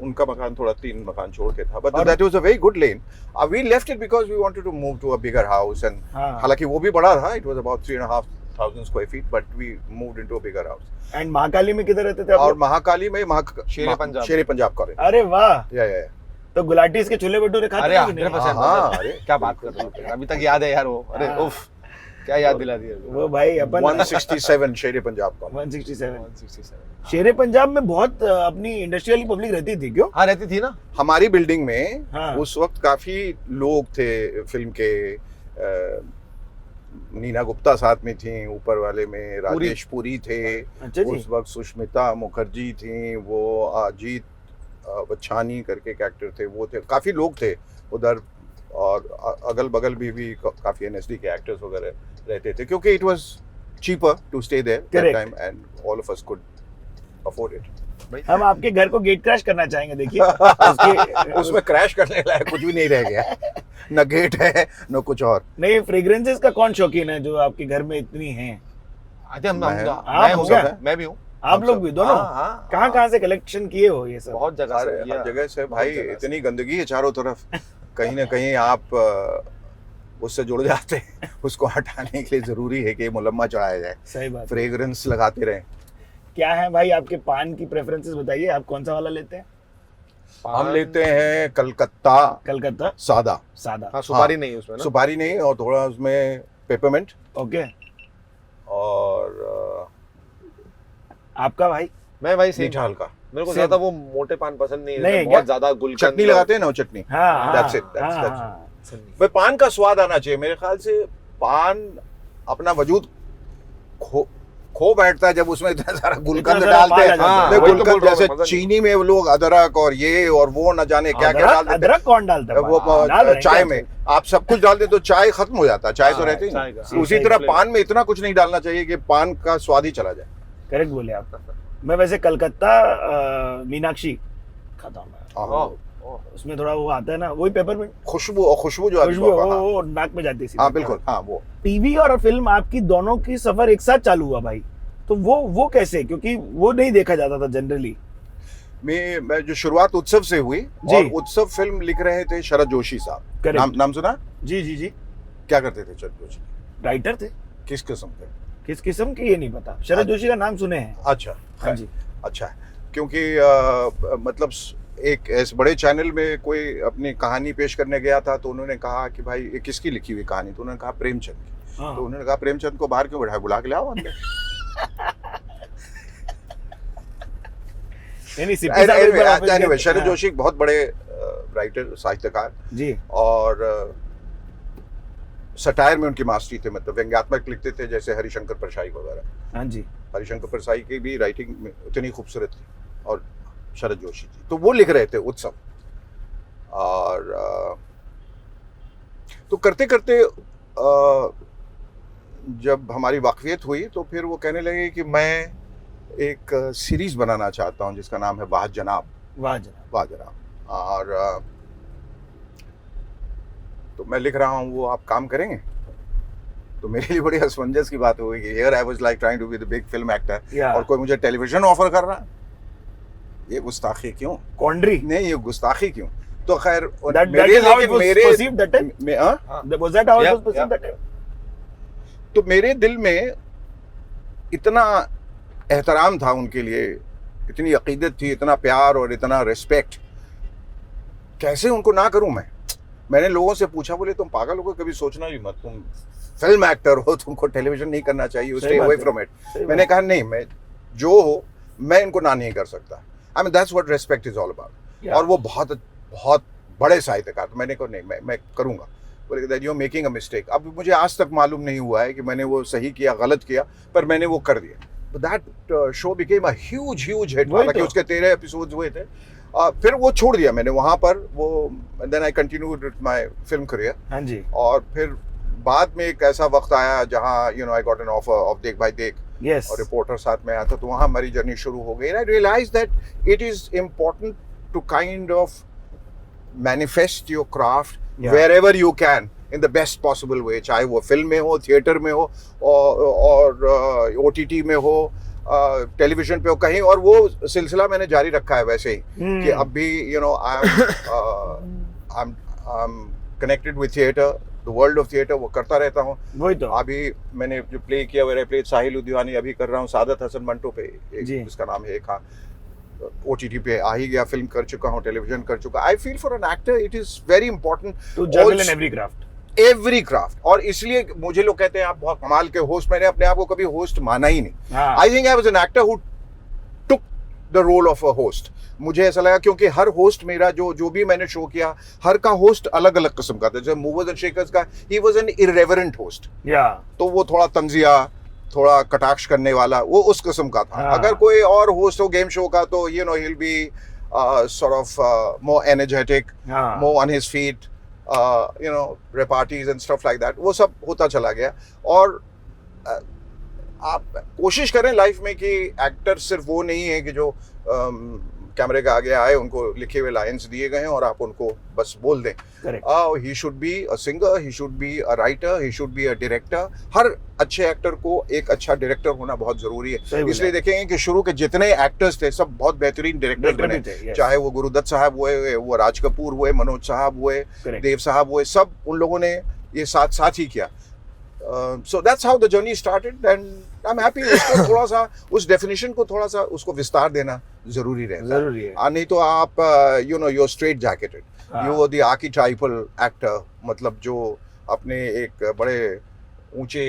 उनका मकान थोड़ा 3 मकान छोड़ के था. But that was a very good lane. We left it because we wanted to move to a bigger house and हाँ। हालांकि वो भी बड़ा था. It was about 3,500 square feet, but we moved into a bigger house. And Mahakali में किधर रहते थे आप और लोग? महाकाली में शेरे पंजाब कॉलेज. अरे वाह, या तो गुलाटीज के छोले भटूरे खाते अरे हैं कि नहीं? 100% हाँ, अरे क्या बात कर रहे हो, अभी तक याद है यार वो, अरे हाँ। उफ क्या याद दिला दिया वो भाई अपन 167 शेरे पंजाब का. 167 167 शेरे पंजाब में बहुत अपनी इंडस्ट्रियल पब्लिक रहती थी क्यों? हाँ रहती थी ना, हमारी बिल्डिंग में हाँ। उस वक्त काफी लोग थे फिल्म के. नीना गुप्ता साथ में थी, ऊपर वाले में राजेश पुरी थे. अच्छा जी। उस वक्त सुष्मिता मुखर्जी थी, वो अजीत बच्चानी करके एक एक्टर थे, वो थे. काफी लोग थे उधर और अगल बगल भी काफी एनएसडी के एक्टर्स वगैरह रहते थे क्योंकि it was cheaper to stay there that time and all of us could afford it. हम आपके घर को गेट क्रैश करना चाहेंगे, देखिए उसके उसमें क्रैश करने लायक कुछ भी नहीं रह गया. न गेट है न कुछ और. नहीं, फ्रेग्रेंसेस का कौन शौकीन है जो आपके घर में इतनी हैं? अच्छा आप हो गया? मैं भी हूँ, आप लोग भी दोनों? हाँ, कहाँ से कलेक्शन किए हो ये सब? बहुत जगह से हर जगह से बहुत भाई. जगह से। इतनी गंदगी है चारों तरफ, कहीं ना कहीं आप उससे जुड़ जाते हैं. उसको हटाने के लिए जरूरी है कि मुलम्मा चढ़ाया जाए, सही बात है। फ्रेग्रेंस लगाते रहें. क्या है भाई आपके पान की प्रेफरेंसेस बताइए, आप कौन सा वाला लेते हैं? हम लेते हैं कलकत्ता कलकत्ता सादा. सादा। हाँ सुपारी नहीं है उसमें ना, सुपारी नहीं और थोड़ा उसमें पेपरमेंट. ओके, और आपका भाई? मैं भाई सेम, मीठा हल्का. मेरे को Same. ज्यादा वो मोटे पान पसंद नहीं नहीं है, है बहुत क्या? ज्यादा गुलकंद चटनी लगाते हैं ना वो चटनी. हाँ That's it, that's- हाँ, that's- हाँ। पसंद नहीं। भाई पान का स्वाद आना चाहिए. मेरे ख्याल से पान अपना वजूद खो बैठता है जब उसमें इतना सारा गुलकंद इतना सारा डालते माल हैं. आ जाता है। नहीं, वही तो बोल गुलकंद रहा हूँ, जैसे मजा नहीं। चीनी में वो लोग अदरक और ये और वो न जाने क्या क्या डाल देते अदरक कौन डालता है? हैं. वो डाल रहे हैं चाय क्या? में आप सब कुछ डाल दे तो चाय खत्म हो जाता है. चाय तो हाँ, रहती चाय है का। उसी हाँ, तरह flavor। पान में इतना कुछ नहीं डालना चाहिए कि पान का स्वाद ही चला जाए. करेक्ट बोले आप। मैं वैसे कलकत्ता मीनाक्षी खाता हूँ मैं, उसमें थोड़ा वो आता है ना, वही पेपरमिंट खुशबू जो आती है, वो नाक में जाती है हाँ बिल्कुल, हाँ वो टीवी और फिल्म आपकी दोनों की सफर एक साथ चालू हुआ भाई, तो वो कैसे, क्योंकि वो नहीं देखा जाता था जनरली। मैं जो शुरुआत उत्सव से हुई, और उत्सव फिल्म लिख रहे थे शरद जोशी साहब, नाम सुना? जी। क्या करते थे शरद जोशी? राइटर थे। किस किस्म के? किस किस्म के ये नहीं पता, शरद जोशी का नाम सुने हैं। अच्छा, हाँ जी, अच्छा है, क्योंकि मतलब एक ऐसे बड़े चैनल में कोई अपनी कहानी पेश करने गया था, तो उन्होंने कहा कि भाई ये किसकी लिखी हुई कहानी, तो उन्होंने कहा प्रेमचंद की। तो उन्होंने कहा प्रेमचंद को बाहर क्यों बैठाया, बुला के ले आओ अंदर। Anyway, शरद जोशी एक बहुत बड़े राइटर, साहित्यकार जी, और सटायर में उनकी मास्टरी थे, मतलब व्यंग्यात्मक लिखते थे, जैसे हरिशंकर परसाई वगैरह। हाँ जी, हरिशंकर परसाई की भी राइटिंग में इतनी खूबसूरत थी, और शरद जोशी जी, तो वो लिख रहे थे उत्सव, और तो करते करते जब हमारी वाकफियत हुई, तो फिर वो कहने लगे कि मैं एक सीरीज बनाना चाहता हूँ जिसका नाम है वाह जनाब। वाह जनाब, वाह जनाब। और तो मैं लिख रहा हूँ, वो आप काम करेंगे? तो मेरे लिए बड़ी असमंजस की बात हो गई कि here I was like trying to be the big film actor, और कोई मुझे टेलीविजन ऑफर कर रहा है, ये गुस्ताखी क्यों? कॉन्ड्री नहीं, ये गुस्ताखी क्यों? तो खैर तो मेरे दिल में इतना एहतराम था उनके लिए, इतनी अकीदत थी, इतना प्यार और इतना रिस्पेक्ट, कैसे उनको ना करूं मैं? मैंने लोगों से पूछा, बोले तुम पागल हो, कभी सोचना भी मत, तुम फिल्म एक्टर हो, तुमको टेलीविजन नहीं करना चाहिए, स्टे अवे फ्रॉम इट। मैंने कहा नहीं, मैं जो हो, मैं इनको ना नहीं कर सकता। I mean that's what respect is all about. और वो बहुत बहुत बड़े साहित्यकार, तो मैंने कहा नहीं, मैं करूंगा। बोले that you are making a mistake. अब मुझे आज तक मालूम नहीं हुआ है कि मैंने वो सही किया गलत किया, पर मैंने वो कर दिया। That show became a huge hit, हालांकि उसके 13 एपिसोड्स हुए थे। फिर वो छोड़ दिया मैंने वहां पर, वो then I continued with my film career. हाँ जी। और फिर बाद में एक ऐसा वक्त आया जहां you know I got an offer of देख भाई देख, और रिपोर्टर साथ में आया था, तो वहां हमारी जर्नी शुरू हो गई। I realise that it is important to kind of manifest your craft wherever you can in the best possible way, चाहे वो फिल्म में हो, थिएटर में हो, और OTT में हो, टेलीविजन पे हो, कहीं। और वो सिलसिला मैंने जारी रखा है वैसे ही कि अब भी you know I am connected with theatre, the world of theatre, वो करता रहता हूँ। वही तो अभी मैंने जो प्ले किया, वेर आई प्लेड साहिल उद्यानी, अभी कर रहा हूँ सादत हसन मंटो पे, एक जिसका नाम है एक, हाँ OTT पे आ ही गया, फिल्म कर चुका हूँ, टेलीविजन कर चुका। I feel for an actor it is very important to juggle in every craft. और इसलिए मुझे लोग कहते हैं आप बहुत कमाल के होस्ट, मैंने अपने आप को कभी होस्ट माना ही नहीं। I think I was an actor who took the role of a host. मुझे ऐसा लगा क्योंकि हर होस्ट मेरा जो भी मैंने शो किया, हर का होस्ट अलग अलग किस्म का था। जैसे मूवर्स एंड शेकर्स का, he was an irrelevant host, तो वो थोड़ा तंजिया, थोड़ा कटाक्ष करने वाला, वो उस किस्म का था। अगर कोई और होस्ट हो गेम शो का, तो you know he will be sort of more energetic, more on his feet, you know repartees and stuff like that. वो सब होता चला गया। और आप कोशिश करें लाइफ में कि एक्टर सिर्फ वो नहीं है कि जो कैमरे के आगे आए, उनको लिखे हुए लाइंस दिए गए हैं और आप उनको बस बोल दें। He should be a singer, he should be a writer, he should be a director. हर अच्छे एक्टर को एक अच्छा डायरेक्टर होना बहुत जरूरी है। इसलिए देखेंगे कि शुरू के जितने एक्टर्स थे, सब बहुत बेहतरीन डायरेक्टर बने, चाहे वो गुरुदत्त साहब हुए, वो राज कपूर हुए, मनोज साहब हुए, देव साहब हुए, सब उन लोगों ने ये साथ ही किया। So that's how the journey started, and I'm happy। उसको थोड़ा सा उस डेफिनेशन को थोड़ा सा उसको विस्तार देना जरूरी रहता है। नहीं तो आप you know you are straitjacketed, you are the archetypal actor, मतलब जो अपने एक बड़े ऊंचे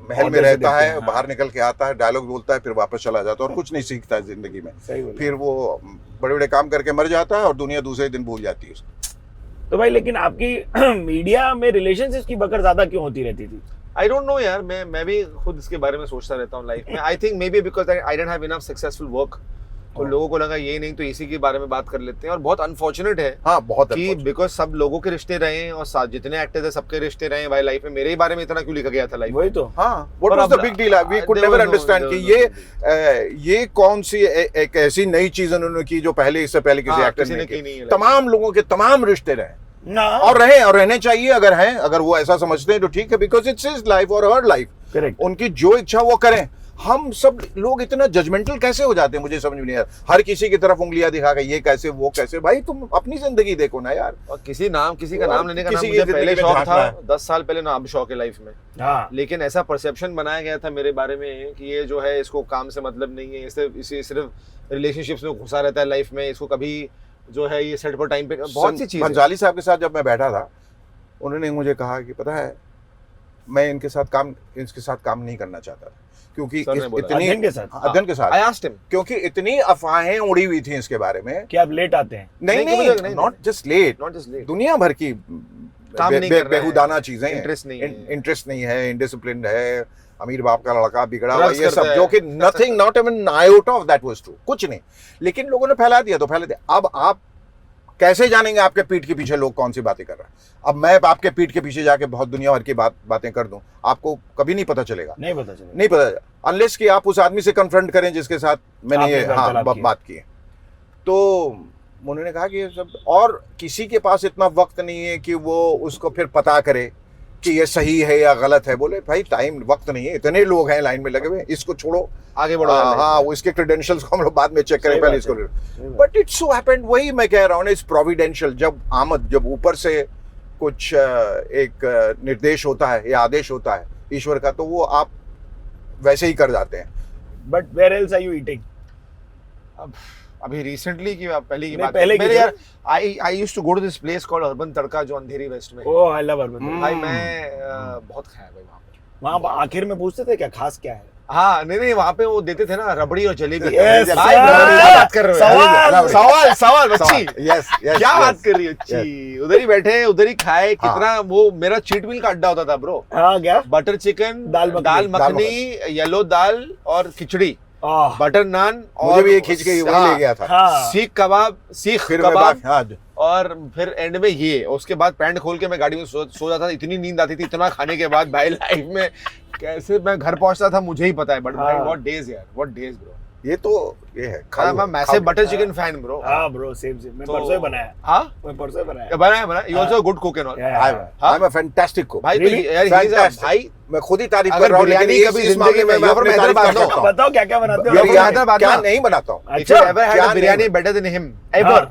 महल में रहता है, बाहर निकल के आता है, डायलॉग बोलता है, फिर वापस चला जाता है और कुछ नहीं सीखता है जिंदगी में। फिर वो बड़े बड़े काम करके मर जाता है और दुनिया दूसरे दिन भूल जाती है उसको। तो भाई लेकिन आपकी मीडिया में रिलेशनशिप्स की बकर ज्यादा क्यों होती रहती थी? आई डोंट नो यार, मैं भी खुद इसके बारे में सोचता रहता हूँ लाइफ में। I think may be because I didn't have enough successful work तो लोगों को लगा ये नहीं तो इसी के बारे में बात कर लेते हैं। और बहुत अनफॉर्चुनेट है हाँ बहुत कि बिकॉज सब लोगों के रिश्ते रहे हैं और साथ जितने एक्टर्स है सबके रिश्ते रहे हैं भाई लाइफ में। मेरे ही बारे में इतना क्यों लिखा गया था लाइफ? वही तो। हाँ, what was the big deal? We could never understand कि ये कौन सी एक ऐसी नई चीज उन्होंने की जो पहले इससे पहले किसी एक्टर ने की। तमाम लोगों के तमाम रिश्ते रहे और रहने चाहिए। अगर हैं, अगर वो ऐसा समझते हैं तो ठीक है, बिकॉज इट्स हिज लाइफ और हर लाइफ। करेक्ट। उनकी जो इच्छा वो करें। हम सब लोग इतना जजमेंटल कैसे हो जाते हैं, मुझे समझ में नहीं आता। हर किसी की तरफ उंगलियां दिखा के ये कैसे वो कैसे। भाई तुम अपनी जिंदगी देखो ना यार। और किसी का नाम लेने का मुझे पहले शौक था, 10 साल पहले ना, अब शौक है लाइफ में। हाँ। लेकिन ऐसा परसेप्शन बनाया गया था मेरे बारे में कि ये जो है इसको काम से मतलब नहीं है, इसे सिर्फ रिलेशनशिप्स में घुसा रहता है लाइफ में, इसको कभी जो है ये सेट पर टाइम पे बहुत सी चीजें। भंसाली साहब के साथ जब मैं बैठा था, उन्होंने मुझे कहा कि पता है मैं इनके साथ काम नहीं करना चाहता था क्योंकि इतनी अध्ययन के साथ I asked him, क्योंकि इतनी अफवाहें उड़ी हुई थी इसके बारे में कि आप लेट आते हैं। नहीं, नॉट जस्ट लेट, दुनिया भर की बेहुदाना चीजें, इंटरेस्ट नहीं है, इनडिसिप्लिन्ड है, अमीर बाप का लड़का बिगड़ा हुआ, ये सब जो कि nothing, not even iota of that was true, कुछ नहीं। लेकिन लोगों ने फैला दिया तो फैला दिया। अब आप कैसे जानेंगे आपके पीठ के पीछे लोग कौन सी बातें कर रहे हैं? अब मैं आपके पीठ के पीछे जाके बहुत दुनिया भर की बातें कर दूं, आपको कभी नहीं पता चलेगा। नहीं पता अनलेस कि आप उस आदमी से कन्फ्रंट करें जिसके साथ मैंने ये बात की है। तो उन्होंने कहा कि ये सब, और किसी के पास इतना वक्त नहीं है कि वो उसको फिर पता करे कि ये सही है या गलत है। बोले भाई टाइम, वक्त नहीं है, इतने लोग हैं लाइन में लगे हुए, इसको छोड़ो, आगे बढ़ो। हाँ, वो इसके क्रेडेंशियल्स को हम लोग बाद में चेक करें, पहले इसको। बट इट्स सो हैपेंड, वही मैं कह रहा हूँ ना, इट्स प्रोविडेंशियल। जब ऊपर से कुछ एक निर्देश होता है या आदेश होता है ईश्वर का, तो वो आप वैसे ही कर जाते हैं। But where else are you eating? अभी रिसेंटली की पहले की बात मेरे यार, I used to go to this place called Urban Tadka जो अंधेरी वेस्ट में। Oh, I love Urban. भाई मैं बहुत खाया भाई वहाँ पर आखिर में पूछते थे क्या खास क्या है? हाँ, नहीं वहाँ पे वो देते थे ना रबड़ी और जलेबी। बात कर रहे हो? सवाल बच्ची, क्या बात कर रही है अच्छी? उधर ही बैठे, उधर ही खाए। कितना वो मेरा चीट मील का अड्डा होता था ब्रो। क्या? बटर चिकन, दाल मखनी, येलो दाल और खिचड़ी, बटर नान, और मुझे भी खींच के वही ले गया था। सीख कबाब, और फिर एंड में ये। उसके बाद पैंट खोल के मैं गाड़ी में सो जाता था, इतनी नींद आती थी इतना खाने के बाद। भाई लाइफ में कैसे मैं घर पहुंचता था मुझे ही पता है। बट भाई व्हाट डेज यार, व्हाट डेज ब्रो। ये तो ये है। मैं massive butter chicken fan bro. हां ब्रो, सेम मैं परसों ही बनाया। हां, मैं परसों बनाया। You also good cook and all. I am a fantastic cook भाई। भाई मैं खुद ही तारीफ कर रहा हूं, लेकिन कभी जिंदगी में मैं अपनी तारीफ करता हूं। बताओ क्या बनाते हो? क्या नहीं बनाता हूं। अच्छा, ever had a biryani better than him? Ever?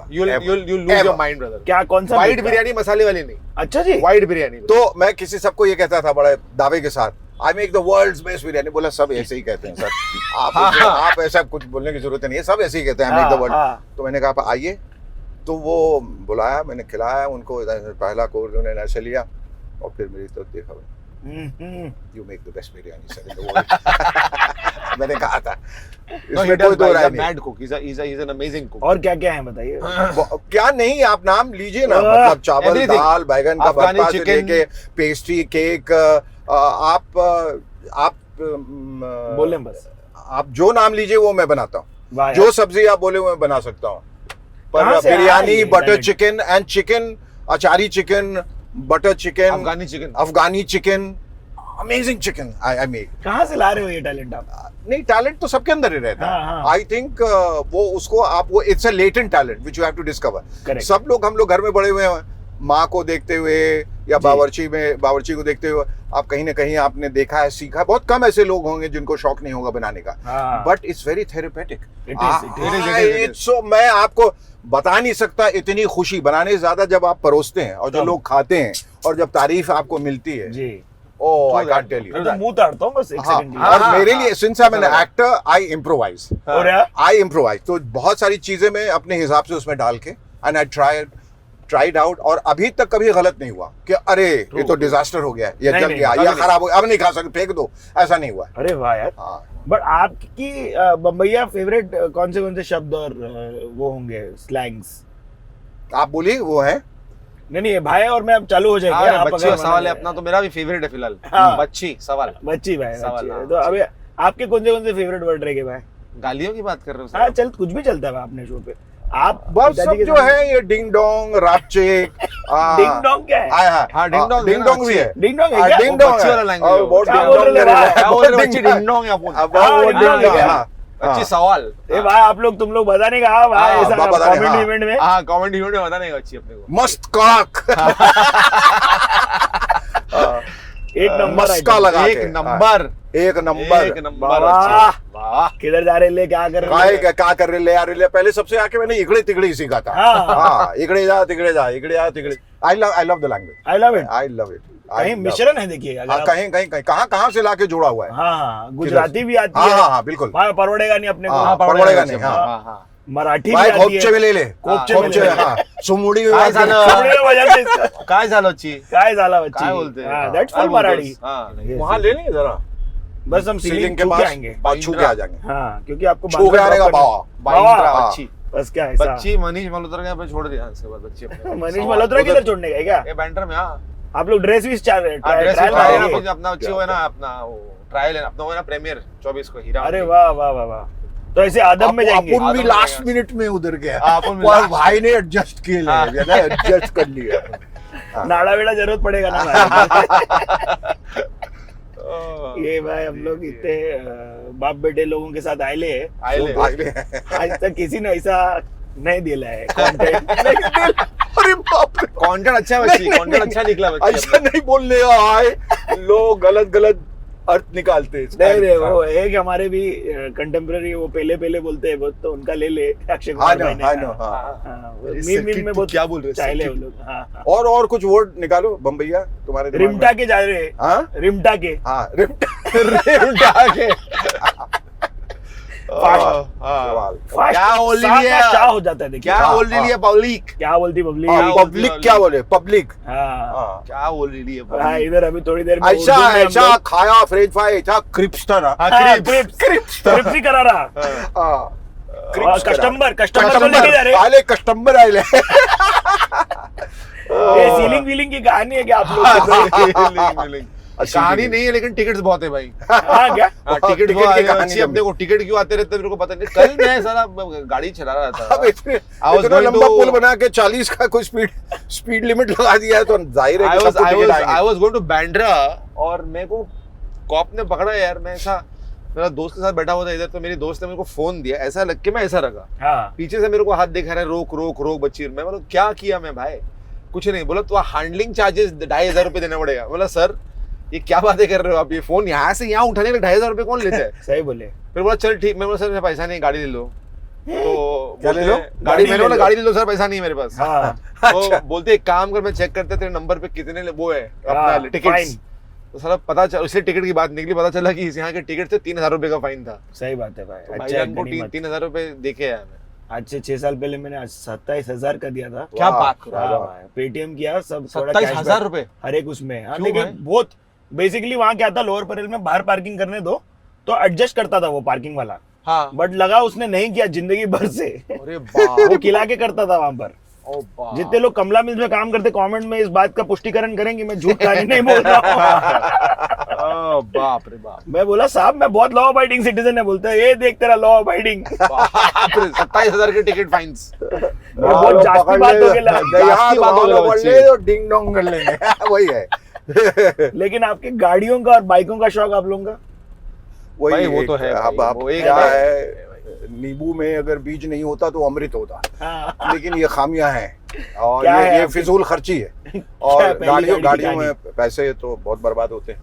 You'll lose your mind brother. क्या, कौन सा? वाइट बिरयानी, मसाले वाली नहीं। अच्छा जी, वाइट बिरयानी। तो मैं किसी सबको ये कहता था बड़े दावे के साथ, I make the world's best biryani. बोला सब ऐसे ही कहते हैं सर, आप ऐसा कुछ बोलने की जरूरत नहीं है, सब ऐसे ही कहते हैं, आई मेक द वर्ल्ड। तो मैंने कहा आइए, तो वो बुलाया, मैंने खिलाया उनको। पहला कोर्स उन्होंने ऐसे लिया और फिर मेरी तो देखा, you make the best biryani sir in the world. मैंने कहा था, इसमें कोई दो राय नहीं। Mad cook, he's an amazing cook। और क्या है बताइए? क्या नहीं, आप नाम लीजिए ना, मतलब चावल, दाल, बैगन का भरता से लेके पेस्ट्री, केक, आप बोले बस, आप जो नाम लीजिए वो मैं बनाता हूँ। जो सब्जी आप बोले वो मैं बना सकता हूँ। पर biryani, butter chicken and chicken, achari chicken, butter chicken, Afghani chicken, amazing chicken I make. कहाँ से ला रहे हो ये टैलेंट आप? नहीं, टैलेंट तो सबके अंदर ही रहता है। आई थिंक वो उसको आप, वो it's a latent talent which you have to discover. सब लोग, हम लोग घर में बड़े हुए हैं, माँ को देखते हुए या बावर्ची को देखते हुए, आप कहीं ना कहीं आपने देखा है, सीखा है। बहुत कम ऐसे लोग होंगे जिनको शौक नहीं होगा बनाने का, बट इट्स वेरी थेरेपेटिक। मैं आपको बता नहीं सकता इतनी खुशी बनाने से ज्यादा जब आप परोसते हैं और जो लोग खाते हैं और जब तारीफ आपको मिलती है जी। Oh, I can't tell you. मैं तो मुंह ताड़ता हूँ बस एक सेकंड। और मेरे लिए, since I'm an actor, I improvise. I improvise. तो बहुत सारी चीजें मैं अपने हिसाब से उसमें डाल के, and I tried out, और अभी तक कभी गलत नहीं हुआ कि अरे ये तो डिजास्टर हो गया, या जल गया, या खराब हो गया, अब नहीं खा सकते, फेंक दो, ऐसा नहीं हुआ। अरे वाह यार। बट आपकी बम्बैया फेवरेट कौन से शब्द और वो होंगे स्लैंग्स? आप बोलिए, वो है। नहीं भाई, और मैं अब चालू हो जाएगा। आप बच्ची सवाल है अपना, तो मेरा भी फेवरेट है फिलहाल। बच्ची सवाल, बच्ची भाई सवाल। तो अबे आपके कौन से फेवरेट वर्ड रह गए भाई? गालियों की बात कर रहे हो हाँ सर? चल कुछ भी चलता है अपने शो पे। आप बस पिताजी सब के जो सामने- है ये डिंग डोंग रापचेक डिंग डोंग क्या है? हाँ, डिंग डोंग डिंग डोंग भी है। डिंग डोंग है हाँ, क्या? डिंग डोंग बच्ची है। वाला language और है बहुत वो। क्या डिंग बोल डोंग रहे हो? करे। क्या बोल रहे हो बच्ची? डिंग डोंग है अपन। अब हाँ, वो डिंग डिंग डोंग डोंग है। हाँ अच्छी सवाल। ए भाई आप लोग तुम लोग बताने का भाई हाँ, ऐसा बाप बताने, कॉमेडी हाँ। इवेंट में हाँ, कमेंट इवेंट में बताने का अच्छी अपने को। मस्त काक एक नंबर मस्का आइटम। लगा एक के, नंबर, एक नंबर एक नंबर। वाह। अच्छी। वाह। किधर जा रहे ले क्या कर रहे काय ले? क्या कर रहे ले आ रहे ले पहले सबसे आके मैंने इकड़े तिकड़े सीखा था हाँ। हाँ इकड़े जा तिकड़े जा इकड़े जा तिकड़े I love the language I love it. I love it कहीं मिश्रण है देखिएगा अगर आप- कहीं कहीं कहीं कहाँ कहाँ से लाके जोड़ा हुआ है हाँ हाँ गुजराती भी आती हाँ है। हाँ हाँ बिल्कुल वहाँ परवड़ेगा नहीं अपने हाँ, को। परवड़ेगा नहीं, हाँ। हाँ, हाँ। मराठी भी भाई आती खोपचे है। में ले ले कोपचे में खोपचे ले ले। हाँ सुमुड़ी में काय बात कर। झालं? सगळे बजाते इसका। काय झालं अच्छी? काय झाला बच्ची? काय बोलते हैं? हाँ, that's काय full बोलते हैं? मराठी। हाँ। वहाँ ले लेंगे जरा बस हम सीलिंग के छू पास आएंगे। पास छू के आ जाएंगे हाँ क्योंकि आपको छू के बांद्रा आने का drop करना- बावा बाइंद्रा, हाँ। अच्छी। बस क्या ऐसा बच्ची मनीष मल्होत्रा के यहाँ पे छोड़ दिया इसके बाद बच्ची अपने। मनीष मल्होत्रा किधर छोड़ने का है क्या? ये बैंटर में। हाँ, आप लोग ड्रेस भी ड्रेस ट्रायल है मारेंगे? ना, फिर अपना अच्छी हो है ना, अपना वो ट्रायल है अपना, वो है ना प्रीमियर 24 को हीरा। अरे वाह वाह वाह वाह। तो ऐसे आदम में जाएंगे। अपन भी आदम लास्ट जाएगा। मिनट में उधर गया हाँ, अपन भी और last भाई ने एडजस्ट किए हाँ। एडजस्ट कर लिया नाड़ा वेड़ा जरूरत पड़ेगा ना भाई। ये भाई हम लोग इतने बाप बेटे लोगों के साथ आए आइले। आज तक किसी ने ऐसा नहीं दिला है content। अरे बाप रे कंटेंट अच्छा है बच्ची, कंटेंट अच्छा निकला बच्ची ऐसा नहीं बोलने आए लोग गलत गलत अर्थ निकालते हैं इसका। नहीं नहीं वो एक हमारे भी कंटेम्प्रेरी वो पहले पहले बोलते हैं बहुत, तो उनका ले ले अक्षय हाँ कुमार नो भाई ने। हाँ नो हाँ, हाँ हाँ, वो अरे मीम सर्किट में तू बहुत क्या बोल रहे हो, चाहले वो सर्किट? लोग। हाँ, हाँ। और कुछ वर्ड निकालो बम्बैया तुम्हारे दिमाग में। रिमटा के जा रहे हैं। हाँ रिमटा के हाँ रिमटा हाँ। फास्ट क्या बोल रही सा है? का शाह हो जाता है देखिए। क्या हाँ, बोल रही है पब्लिक? क्या बोलती पब्लिक? क्या बोलती पब्लिक वाली? क्या बोले पब्लिक हाँ क्या बोल रही है हाँ, public? इधर अभी थोड़ी देर में ऐसा उर्दू में हम ऐसा लोग- खाया फ्रेंच फ्राई ऐसा क्रिप्स था ना हाँ, हाँ, क्रिप्स। क्रिप्स ही करा रहा। हाँ और कस्टमर को लेके जा रहे हैं। आले कस्टमर आले ये सीलिंग वीलिंग की कहानी है क्या आप लोग? Feeling. अच्छी कहानी feeling। नहीं है लेकिन टिकट्स बहुत है भाई। हाँ क्या? हाँ, टिकट टिकट क्यों की आने कहानी अच्छी, अपने को टिकट क्यों आते रहते हैं मेरे को पता नहीं। कल मैं सारा गाड़ी चला रहा था। अब इतने I was इतना going लंबा to- पुल बना के 40 का कोई स्पीड लिमिट लगा दिया है तो जाहिर है I कि was सबको टिकट आएंगे। I was going to Bandra और मेरे को कॉप ने पकड़ा यार। मैं ऐसा मेरा दोस्त के साथ बैठा हुआ था इधर, तो मेरी दोस्त ने मेरे को फोन दिया, ऐसा लग के मैं ऐसा रखा, हाँ पीछे से मेरे को हाथ दिखा रहा है, रोक रोक रोक बच्ची। मैं बोला क्या किया मैं भाई? कुछ नहीं। बोला तो हैंडलिंग चार्जेस 2,500 रुपये देना पड़ेगा। बोला सर ये क्या बातें कर रहे हो आप? ये फोन यहाँ से यहाँ उठाने के लिए 2,500 रुपये कौन लेता है? सही बोले। फिर बोला चल ठीक। मैं बोला सर पैसा नहीं, गाड़ी ले लो। तो क्या ले बोलते लो? हैं, गाड़ी मैंने बोला गाड़ी ले लो सर, पैसा नहीं है मेरे पास। हाँ तो बोलते एक काम कर, मैं चेक करते तेरे नंबर पे कितने वो है अपना हाँ, टिकट। fine। तो सारा पता चल, उससे टिकट की बात निकली, पता चला कि इस यहाँ के टिकट से 3,000 रुपए का फाइन था। सही बात है भाई। तो अच्छा भाईजान को गनीमत। 3,000 रुपए देके आया मैं। आज से 6 साल पहले मैंने 27,000 का दिया था। क्या वाह, बात कर रहा है? वाह। पेटीएम किया सब थोड़ा 27,000 रुपए? हर एक उसमें। हाँ क्यों लेकिन भाई? बहुत बेसिकली वहाँ क्या था, लोअर परेल में बाहर पार्किंग करने दो तो एडजस्ट करता था वो पार्किंग वाला, हाँ। बट लगा उसने नहीं किया जिंदगी भर से। अरे बाप। वो खिला के करता था वहां पर। ओ बाप। जितने लोग कमला मिल्स में काम करते कमेंट में इस बात का पुष्टिकरण करेंगे, मैं झूठ कहानी नहीं बोल रहा हूँ। ओ बाप रे बाप। मैं बोला साहब मैं बहुत लॉ अबाइडिंग सिटीजन है। बोलता है ये देख तेरा लॉ अबाइडिंग। बाप रे 27,000 के टिकट फाइन्स। बहुत जास्ती बात हो गया। जास्ती बात हो गया बच्चे। तो डिंग डोंग कर लेंगे वही है लेकिन आपके गाड़ियों का और बाइकों का शौक आप लोगों का? वही भाई वो तो एक- है अब भाई, अब वो एक क्या है। है, नींबू में अगर बीज नहीं होता तो अमृत होता, हाँ। लेकिन ये खामियां हैं और क्या है ये आपकी? फिजूल खर्ची है। क्या और है पहली गाड़ी की गाड़ियों कहानी? में पैसे तो बहुत बर्बाद होते हैं,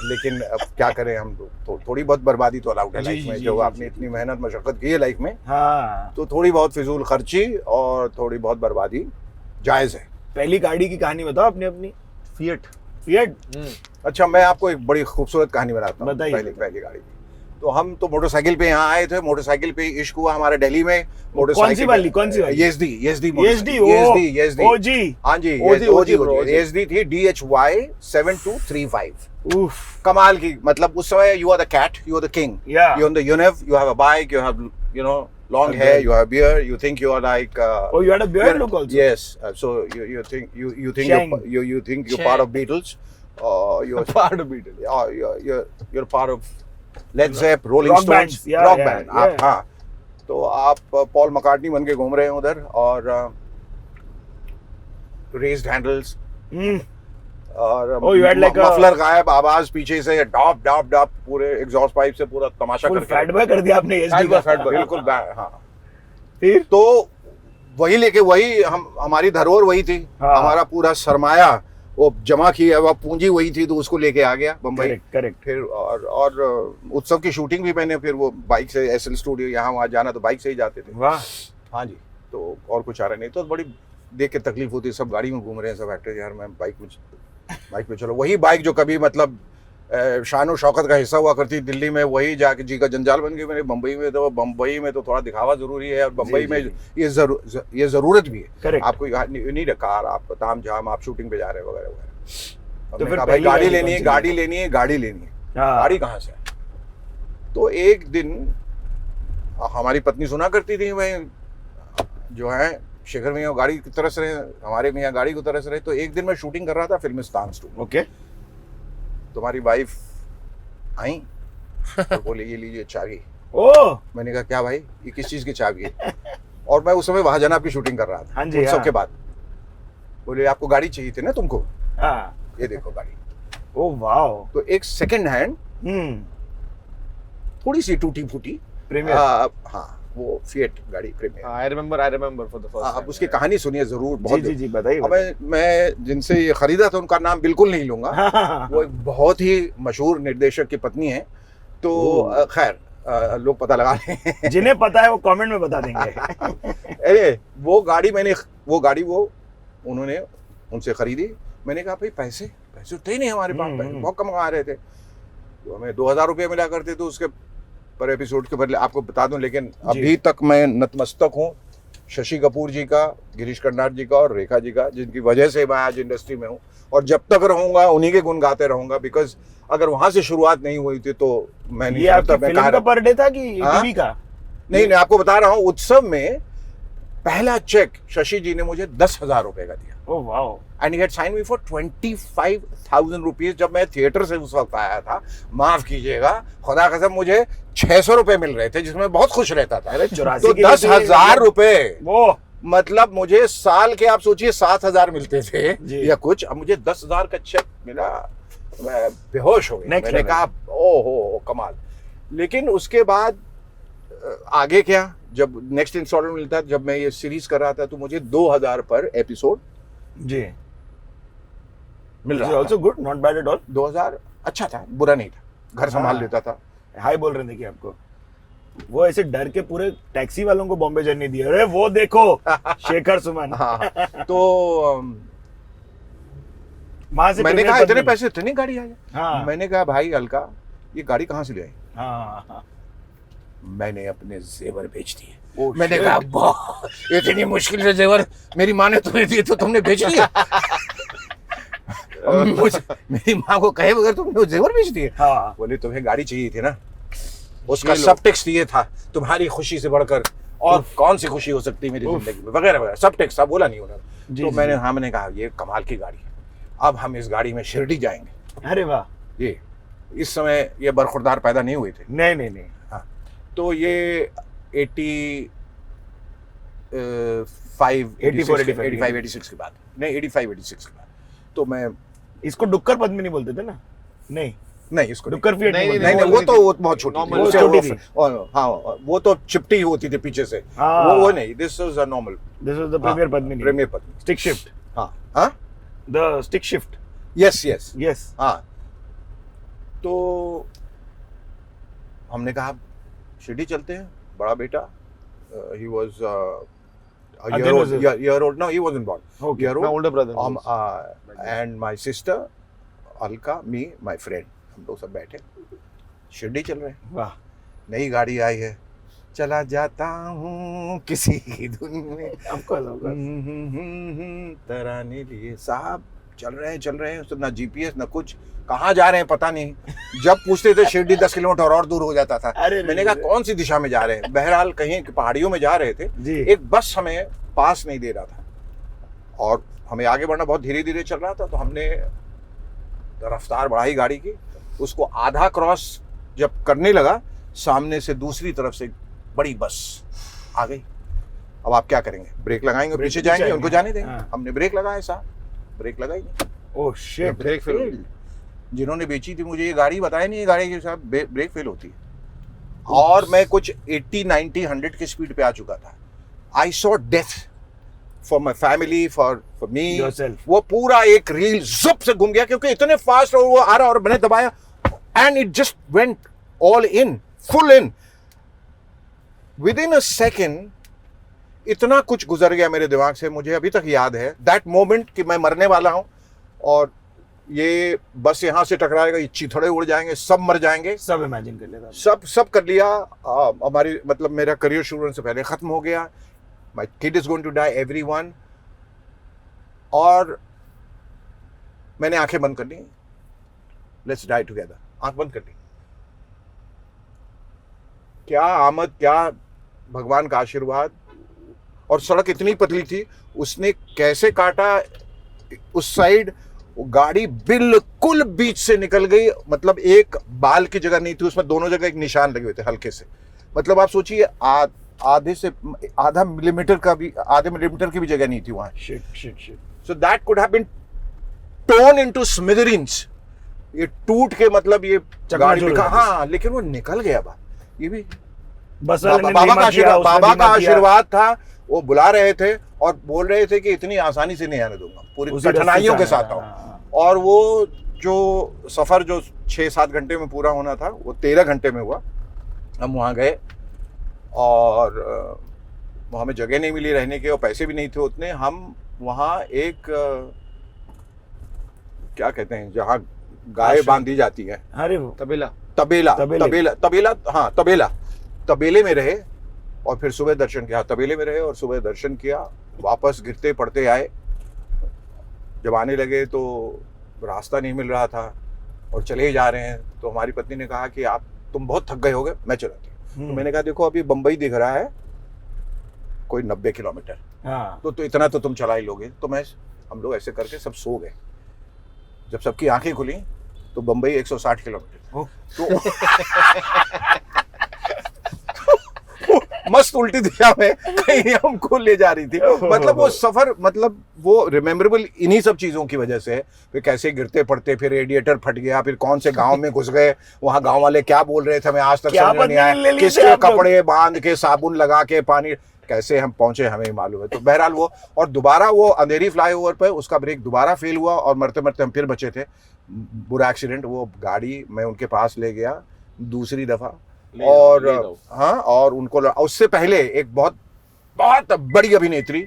लेकिन अब क्या करें हम लोग, तो थोड़ी बहुत बर्बादी तो अलाउड है जी, लाइफ जी, में। जी, जो जी, आपने इतनी मेहनत मशक्कत की है लाइफ में, हाँ तो थोड़ी बहुत फिजूल खर्ची और थोड़ी बहुत बर्बादी जायज है। पहली गाड़ी की कहानी बताओ अपनी अपनी। फिएट। फिएट। अच्छा मैं आपको एक बड़ी खूबसूरत कहानी बताता हूँ बताइए। पहली गाड़ी की। तो हम तो मोटरसाइकिल पे यहाँ आए थे, मोटरसाइकिल पे इश्क हुआ हमारे दिल्ली में। कौन सी वाली? येज़दी येज़दी येज़दी हाँ जी येज़दी थी DHY 7235। उफ कमाल की, मतलब उस समय you are the cat, you are the king, Yeah. You on the univ, you have a bike, you have long A hair, beard. you have beard, you think you are like Oh, you had a beard look also? Yes, so you think Shang. you're Shang. part of Beatles, you're Part of Beatles. you're part of Led Zep, rolling Rock Stones, bands, yeah, rock yeah, band. आप, हाँ, तो आप Paul McCartney बन के घूम रहे हैं उधर, और रेज्ड हैंडल्स, और Oh, you had like a- muffler गायब, आवाज पीछे से डॉप डॉप डॉप, पूरे एग्जॉस्ट पाइप से पूरा तमाशा फुल करके फैट बॉय कर दिया आपने एसडी का। बिल्कुल हाँ। फिर तो वही लेके, वही हमारी धरोहर वही थी, हाँ। हमारा पूरा सरमाया वो जमा किया हुआ पूंजी वही थी, तो उसको लेके आ गया बम्बई। करेक्ट। फिर और उत्सव की शूटिंग भी मैंने फिर वो बाइक से, एसएल स्टूडियो यहाँ वहाँ जाना तो बाइक से ही जाते थे। वाह। हाँ जी, तो और कुछ आ रहा नहीं, तो बड़ी देख के तकलीफ होती है, सब गाड़ी में घूम रहे हैं सब एक्टर, यार मैं बाइक पे चलो। वही बाइक जो कभी मतलब शान और शौकत का हिस्सा हुआ करती दिल्ली में, वही जाके जी का जंजाल बन गई मेरे बम्बई में। तो बम्बई में तो थोड़ा दिखावा जरूरी है, और बम्बई में ये जरूरत भी है। करेक्ट। आपको नहीं रखा, आपका ताम झाम, आप शूटिंग पे जा रहे हैं वगैरह वगैरह। तो फिर भाई पहली गाड़ी गाड़ी लेनी है, कौन सी गाड़ी लेनी है, गाड़ी लेनी है, हाँ। गाड़ी कहाँ से? तो एक दिन हमारी पत्नी सुना करती थी, मैं जो है शेखर मियाँ गाड़ी की तरस रहे, हमारे मियाँ गाड़ी को तरस रहे। तो एक दिन मैं शूटिंग कर रहा था फिल्मिस्तान स्टूडियो। ओके। तुम्हारी वाइफ आई तो बोले ये लीजिए चाबी। ओह। मैंने कहा क्या भाई, ये किस चीज की चाबी है? और मैं उस समय वहां जनाब की शूटिंग कर रहा था, हाँ जी, उत्सव हाँ। के बाद। बोले आपको गाड़ी चाहिए थी ना तुमको, हाँ। ये देखो गाड़ी। Oh wow. तो एक सेकंड हैंड थोड़ी सी टूटी फूटी प्रीमियर। हाँ, वो फिएट गाड़ी Premier. I remember for the first अब उसकी कहानी सुनिए जरूर, बहुत। जी बताइए। अब मैं जिनसे ये खरीदा था उनका नाम बिल्कुल नहीं लूंगा, वो एक बहुत ही मशहूर निर्देशक की पत्नी है, तो खैर लोग पता लगा लें। जिन्हें पता है वो कमेंट में बता देंगे। अरे वो गाड़ी उन्होंने उनसे खरीदी। मैंने कहा भाई पैसे थे नहीं हमारे पास, पैसे बहुत कम कमा रहे थे, तो हमें 2000 रुपये मिला करते, तो उसके पर एपिसोड के बदले आपको बता दूं, लेकिन अभी तक मैं नतमस्तक हूँ शशि कपूर जी का, गिरीश कर्नाड जी का और रेखा जी का, जिनकी वजह से मैं आज इंडस्ट्री में हूँ, और जब तक रहूंगा उन्हीं के गुण गाते रहूंगा। बिकॉज अगर वहां से शुरुआत नहीं हुई थी तो मैं नहीं, ये आपकी फिल्म का पर डे था कि टीवी का? नहीं, आपको बता रहा हूँ, उत्सव में पहला चेक शशि जी ने मुझे 10,000 रुपए का दिया। Oh wow. And he had signed me for 25,000 rupees. जब मैं थिएटर से उस वक्त आया था, माफ कीजिएगा, खुदा कसम मुझे 600 रुपए मिल रहे थे, जिसमें बहुत खुश रहता था। तो 10,000 रुपए, वो मतलब मुझे साल के, आप सोचिए 7,000 मिलते थे या कुछ, अब मुझे 10,000 का चेक मिला, मैं बेहोश हो गया। मैंने कहा ओहो कमाल। लेकिन उसके बाद आगे क्या, जब नेक्स्ट इंस्टॉलमेंट मिलता है, जब मैं ये सीरीज कर रहा था, तो मुझे 2,000 पर एपिसोड जी मिल रहा था। Also good, not bad at all. 2,000 अच्छा था, बुरा नहीं था, घर संभाल लेता था। हाई बोल रहे थे कि आपको वो ऐसे डर के पूरे टैक्सी वालों को बॉम्बे जर्नी दी, अरे वो देखो शेखर सुमन। हाँ, तो वहां से मैंने कहा इतने पैसे, इतनी गाड़ी आई? हाँ। मैंने कहा भाई अलका, ये गाड़ी कहाँ से ले आई? हाँ। मैंने अपने जेवर बेच दिए। मैंने कहा इतनी मुश्किल से जेवर मेरी माँ ने तुम्हें दिए तो तुमने बेच दिए? मेरी माँ को कहे बगैर तुमने वो जेवर बेच दिए? हाँ। बोले तुम्हें गाड़ी चाहिए थी ना, उसका सब टैक्स दिए था, तुम्हारी खुशी से बढ़कर और कौन सी खुशी हो सकती मेरी जिंदगी में, वगैरह वगैरह, सब टैक्स। सब बोला नहीं उन्होंने। तो मैंने कहा ये कमाल की गाड़ी है, अब हम इस गाड़ी में शिरडी जाएंगे। अरे वाह। ये इस समय ये बरखुरदार पैदा नहीं हुए थे। नहीं। हाँ, तो ये 85-86 के बाद, नहीं 85-86 के बाद, तो मैं इसको डुक्कर पद्मिनी बोलते थे ना? नहीं इसको डुक्कर फिएट नहीं, वो तो बहुत छोटी थी। हाँ, वो तो चिपटी होती थी पीछे से, वो नहीं। This was a normal, this was the Premier Padmini. Premier Padmini, stick shift. हाँ, द स्टिक शिफ्ट। यस। हाँ, तो हमने कहा शिरडी चलते हैं। बड़ा बेटा, he was a year old. No, he wasn't born. Okay. Year old. My older brother. And my sister, Alka, me, my friend, हम लोग सब बैठे शिरडी चल रहे हैं। वाह। नई गाड़ी आई है, चला जाता हूँ किसी की धुन में, तराने लिए। साहब चल रहे हैं, तो ना जीपीएस ना कुछ, कहाँ जा रहे हैं पता नहीं। जब पूछते थे शिरडी 10 किलोमीटर और दूर हो जाता था। मैंने कहा कौन सी दिशा में जा रहे हैं? बहरहाल कहीं पहाड़ियों में जा रहे थे। एक बस हमें पास नहीं दे रहा था और हमें आगे बढ़ना बहुत धीरे धीरे चल रहा था, तो हमने रफ्तार बढ़ाई गाड़ी की, उसको आधा क्रॉस जब करने लगा, सामने से दूसरी तरफ से एक बड़ी बस आ गई। अब आप क्या करेंगे? ब्रेक लगाएंगे, पीछे जाएंगे, उनको जाने देंगे। हमने ब्रेक लगाया साहब, ब्रेक लगाई नहीं। Oh shit, brake fail. जिन्होंने बेची थी मुझे ये गाड़ी, बताया नहीं ये गाड़ी के साथ ब्रेक फेल होती है। और मैं कुछ 80, 90, 100 की स्पीड पे आ चुका था। I saw death for my family, for me. वो पूरा एक रील जुप से घूम गया, क्योंकि इतने फास्ट और वो आ रहा, और मैंने दबाया and it just went all in, full in. With in a second इतना कुछ गुजर गया मेरे दिमाग से, मुझे अभी तक याद है दैट मोमेंट कि मैं मरने वाला हूं और ये बस यहाँ से टकराएगा, ये चिथड़े उड़ जाएंगे, सब मर जाएंगे। सब इमेजिन कर लिया, सब कर लिया। हमारी मतलब मेरा करियर शुरू होने से पहले खत्म हो गया। My kid is going to die, everyone. और मैंने आंखें बंद कर ली, लेट्स डाई टुगेदर, आंख बंद कर ली। क्या आमद, क्या भगवान का आशीर्वाद। और सड़क इतनी पतली थी, उसने कैसे काटा उस साइड, गाड़ी बिल्कुल बीच से निकल गई। मतलब एक बाल की जगह नहीं थी उसमें, दोनों जगह एक निशान लगे हुए थे हल्के से। मतलब आप सोचिए आधा मिलीमीटर की भी जगह नहीं थी वहां। So that could have been torn into smithereens. ये टूट के मतलब ये गाड़ी में, हाँ, लेकिन वो निकल गया। बात ये भी बाबा का आशीर्वाद था। वो बुला रहे थे और बोल रहे थे कि इतनी आसानी से नहीं आने दूंगा, पूरी कठिनाइयों के साथ आऊं। और वो जो सफर जो 6-7 घंटे में पूरा होना था, वो 13 घंटे में हुआ। हम वहाँ गए और हमें जगह नहीं मिली रहने के, और पैसे भी नहीं थे उतने। हम वहाँ एक क्या कहते हैं जहाँ गाय बांधी जाती है, अरे तबेले में रहे। और फिर सुबह दर्शन किया, तबेले में रहे और सुबह दर्शन किया। वापस गिरते पड़ते आए। जब आने लगे तो रास्ता नहीं मिल रहा था और चले ही जा रहे हैं, तो हमारी पत्नी ने कहा कि तुम बहुत थक गए होगे, मैं चलाती हूँ। तो मैंने कहा देखो अभी बंबई दिख रहा है कोई 90 किलोमीटर, तो इतना तो तुम चला ही लोगे। तो हम लोग ऐसे करके सब सो गए। जब सबकी आंखें खुली तो बंबई 160 किलोमीटर, तो मस्त उल्टी दिशा में कहीं हमको ले जा रही थी। मतलब वो सफर, मतलब वो रिमेम्बरेबल इन्हीं सब चीजों की वजह से। फिर कैसे गिरते पड़ते, फिर रेडिएटर फट गया, फिर कौन से गांव में घुस गए, वहां गांव वाले क्या बोल रहे थे हमें आज तक समझ नहीं आया। किसके कपड़े बांध के, साबुन लगा के, पानी कैसे हम पहुंचे हमें ही मालूम है। तो बहरहाल वो, और दोबारा वो अंधेरी फ्लाईओवर पर उसका ब्रेक दोबारा फेल हुआ और मरते मरते हम फिर बचे थे। बुरा एक्सीडेंट। वो गाड़ी मैं उनके पास ले गया दूसरी दफा, और हाँ, और उनको उससे पहले एक बहुत बहुत बड़ी अभिनेत्री,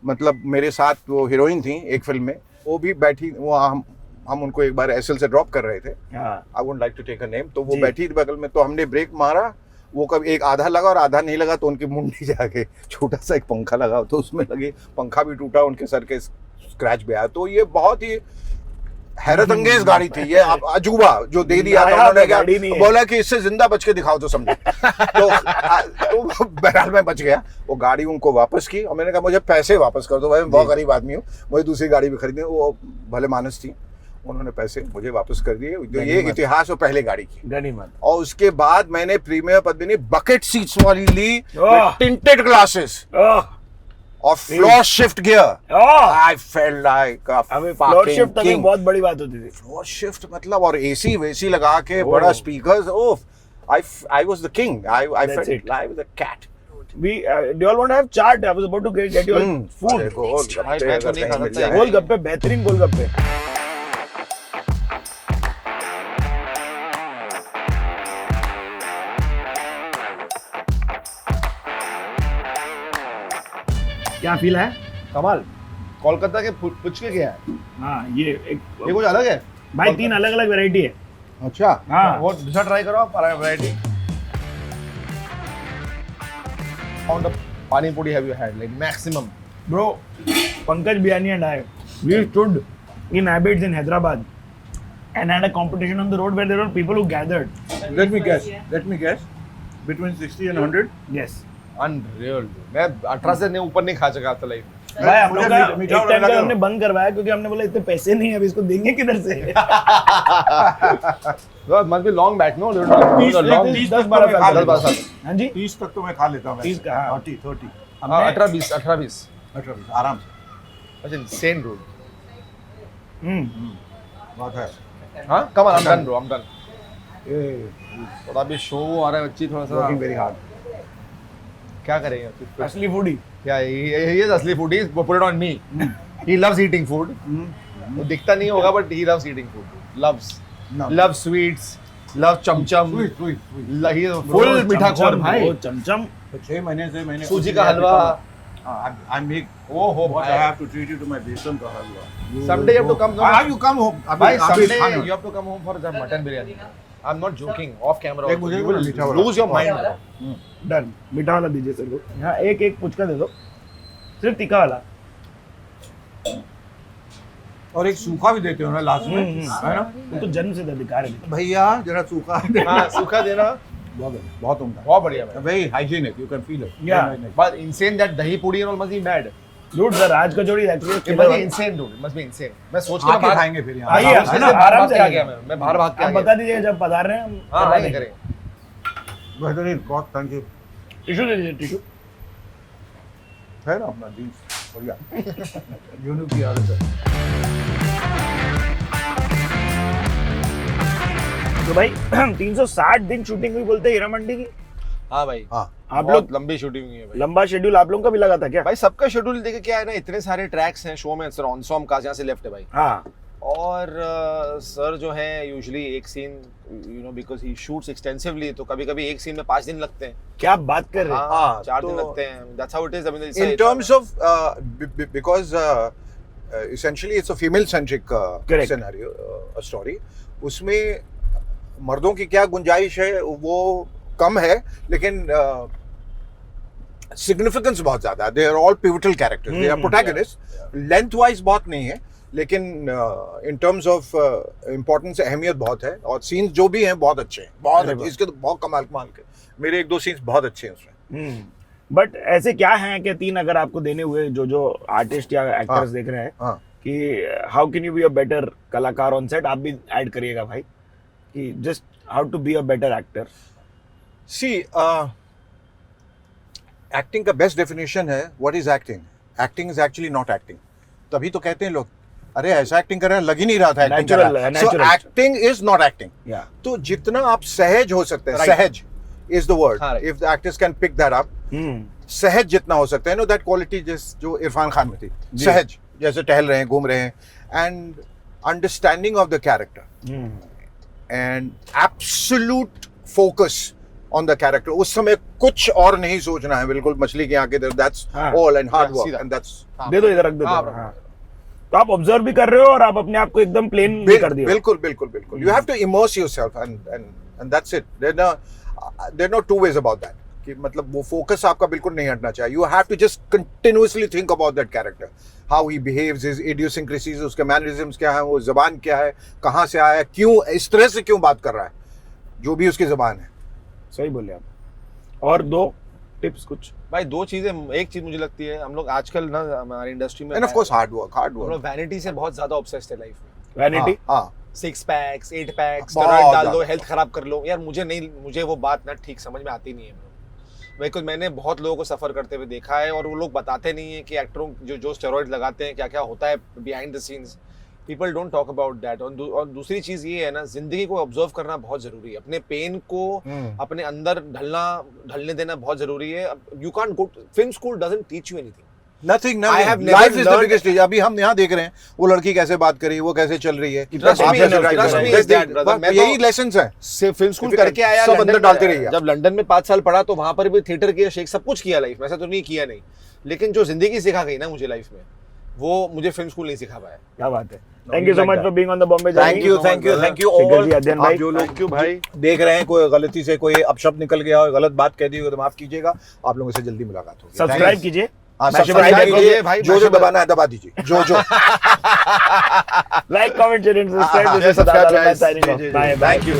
मतलब मेरे साथ वो हीरोइन थी एक फिल्म में, वो भी बैठी। वो हम उनको एक बार एसएल से ड्रॉप कर रहे थे, I would like to take a name. तो वो बैठी थी बगल में, तो हमने ब्रेक मारा, वो कभी एक आधा लगा और आधा नहीं लगा, तो उनकी मुंडी जाके छोटा सा एक पंखा लगा तो उसमें लगे, पंखा भी टूटा, उनके सर के स्क्रैच भी आया। तो ये बहुत ही हैरत अंगेज गाड़ी थी ये। अजूबा जो दे दिया था उन्होंने, क्या बोला कि इससे जिंदा बच के दिखाओ तो समझो। तो बहरहाल मैं बच गया। वो गाड़ी उनको वापस की और मैंने कहा मुझे पैसे वापस कर दो भाई, मैं बहुत गरीब आदमी हूँ, मुझे दूसरी गाड़ी भी खरीदनी। वो भले मानस थी, उन्होंने पैसे मुझे वापस कर दिए। ये इतिहास वो पहले गाड़ी की। और उसके बाद मैंने प्रीमियर पद्मिनी बकेट सीट्स वाली ली, टिंटेड ग्लासेस और floor shift gear. I felt like a floor shift तभी बहुत बड़ी बात होती थी। फ्लोर शिफ्ट मतलब, और एसी वेसी लगा के, बड़ा speakers. Oh, I was the king. I felt like the cat. Do you all want to have chaat? I was about to get you all food. गोलगप्पे, बेहतरीन गोलगप्पे। क्या फील है? कमाल। कोलकाता के पुचके क्या है? हाँ, ये कुछ अलग है भाई। 3 अलग अलग वैरायटी है। अच्छा, हाँ, वो दूसरा ट्राई करो आप, variety. Pound of pani puri have you had? Like maximum. Bro, Pankaj Biyani and I, we stood in Abbott's in Hyderabad and had a competition on the road where there were people who gathered. Let me guess. Between 60 and 100? Yes. Unreal. मैं 18 से ऊपर नहीं खा सका था life. भाई हम लोग एक टाइम पे हमने बंद करवाया क्योंकि हमने बोला इतने पैसे नहीं है, अब इसको देंगे किधर से। must be long back, no? 10-12 साल। हाँ जी 30 तक तो मैं खा लेता हूँ 30 का, हाँ। 30 18-20 आराम से अच्छा insane dude बात है हाँ come on I'm done bro I'm done ये थोड़ा अभी शो आ रहा है बच्ची थोड़ा सा वर्किंग वेरी हार्ड क्या करेंगे असली फूडी क्या he is असली foodie put it on me he loves eating food वो दिखता नहीं होगा but he loves eating food loves sweets loves chamcham sweet he is full मीठा खोर भाई चमचम तो 6 महीने से मैंने सूजी का हलवा I make ओ हो what I भाई have to treat you to my बेसन का हलवा someday you have to come you come home भाई अभी someday खाना you have to come home for the mutton biryani I'm not joking off camera एक मुझे you will मीठा वाला। lose your mind bro done मीठा वाला दीजिए सर को हाँ एक पुचका दे दो सिर्फ तीखा वाला और एक सूखा भी देते हो ना लास्ट में है ना वो तो जन्म से अधिकार है भैया जरा सूखा हाँ सूखा देना बहुत उम्दा बहुत बढ़िया भाई very hygienic you can feel it Yeah. but insane that dahi puri and all must be mad dude sir आज का जोड़ी it must be actually insane dude it must be insane मैं सोच के आके बाहर खाएंगे फिर यहाँ आइए, है ना आराम से आ आइए। गया मैं बाहर भाग के आ आप गया बता दीजिए जब पधार रहे हैं हम हाँ करवा नहीं देंगे। करें बेहतरीन बहुत थैंक यू टिश्यू दे दीजिए टिश्यू है ना अपना जीन्स बढ़िया यूनिक की आदत है तो भाई 360 दिन शूटिंग हुई बोलते हैं हीरा मंडी की हाँ भाई हाँ आप बहुत लोग लंबी शूटिंग हुई है भाई लंबा शेड्यूल आप लोगों का भी लगा था क्या भाई सबका शेड्यूल देखे क्या है ना इतने सारे ट्रैक्स हैं शो में सर ऑनसॉम का जहाँ से लेफ्ट है भाई हाँ और सर जो है यूजुअली एक seen you know because he shoots extensively तो कभी कभी एक सीन में 5 दिन लगते हैं क्या आप बात कर रहे हैं हाँ 4 दिन तो- लगते हैं that's how it is in terms of because essentially it's a female centric Correct. scenario a story उसमें मर्दों की क्या गुंजाइश है वो कम है लेकिन सिग्निफिकेंस बहुत ज्यादा है they are all pivotal characters they are protagonist length wise बहुत नहीं है लेकिन इन टर्म्स ऑफ इम्पोर्टेंस अहमियत बहुत है और सीन्स जो भी हैं बहुत अच्छे हैं बहुत अच्छे इसके तो बहुत कमाल के मेरे 1-2 सीन्स बहुत अच्छे हैं उसमें बट ऐसे क्या हैं कि 3 अगर आपको देने हुए जो आर्टिस्ट या एक्टर्स देख रहे हैं हाँ कि how can you be a better कलाकार ऑन सेट आप भी ऐड करिएगा भाई कि just how to be a better actor see acting का बेस्ट डेफिनेशन है what is acting is actually not acting तभी तो कहते हैं लोग अरे ऐसा एक्टिंग कर रहे हैं लग ही नहीं रहा था एक्टिंग कर रहा है सो एक्टिंग इज नॉट एक्टिंग या तो जितना आप सहज हो सकते हैं Right. सहज इज द वर्ड हाँ, right. If the actors can pick that up सहज जितना हो सकता है नो दैट क्वालिटी जो इरफान खान में थी सहज जैसे टहल रहे हैं घूम रहे हैं and understanding of the character and absolute focus on the character उस समय कुछ और नहीं सोचना है बिल्कुल मछली की आंखें दैट्स हाँ। All and hard Yeah, work सीधा। एंड दैट्स दे दो इधर रख दो हाँ, हाँ। तो आप ऑब्जर्व भी कर रहे हो और आप अपने आप को एकदम प्लेन भी कर दिए बिल्कुल you have to immerse yourself and that's it there no two ways about that कि मतलब वो फोकस आपका बिल्कुल नहीं हटना चाहिए you have to just continuously think about that character how he behaves his idiosyncrasies उसके मैनरिज्म्स क्या है वो जबान क्या है कहाँ से आया क्यों इस तरह से क्यों बात कर रहा है जो भी उसकी जबान है सही बोले आप और 2 टिप्स कुछ भाई 2 चीजें एक चीज मुझे लगती है हम लोग आजकल ना हमारी इंडस्ट्री में एंड ऑफ कोर्स हार्ड हम लोग वर्क वैनिटी से बहुत ज्यादा ऑब्सेस्ड है लाइफ में वैनिटी हाँ 6 पैक्स 8 पैक्स बहुत स्टेरॉइड डाल दो ज्यादा। हेल्थ खराब कर लो यार मुझे वो बात ना ठीक समझ में आती नहीं है बिकॉज मैंने बहुत लोगों को सफर करते हुए देखा है और वो लोग बताते नहीं है कि एक्टरों जो स्टेरॉइड लगाते हैं क्या क्या होता है behind the scenes people don't talk about that और दूसरी चीज ये है ना जिंदगी को ऑब्जर्व करना बहुत जरूरी है अपने पेन को अपने अंदर ढलने देना बहुत जरूरी है you can't go film school doesn't teach you anything Nothing. I have never Life is the learned- biggest stage. अभी हम यहाँ देख रहे हैं वो लड़की कैसे बात कर रही है वो कैसे चल रही है Trust me, आप कैसे trust write me कर रहे is हैं। that, brother. मैं यही तो- लेसन है से फिल्म स्कूल If you करके can आया सब लंदन अंदर में डालते आया। रहिए आप। जब लंदन में 5 साल पढ़ा तो वहां पर भी थिएटर किया शेख सब कुछ किया लाइफ में ऐसा तो नहीं किया नहीं लेकिन जो जिंदगी सिखा गई ना मुझे लाइफ में वो मुझे फिल्म स्कूल नहीं सिखा पाया क्या बात है thank you so much for being on the Bombay thank you Shekhar ऑल जी, अध्ययन भाई। आप जो लोग Thank you, भाई। देख रहे हैं कोई गलती से कोई अपशब्द निकल गया हो गलत बात कह दी हो तो माफ कीजिएगा आप लोगों से जल्दी मुलाकात होगी सब्सक्राइब कीजिए सब्सक्राइब कीजिए कीजिए भाई, जो मैशअप दबाना है दबा दीजिए जो like comment share and subscribe हाँ, this is subscribe, Sadanand guys. Signing off bye bye thank you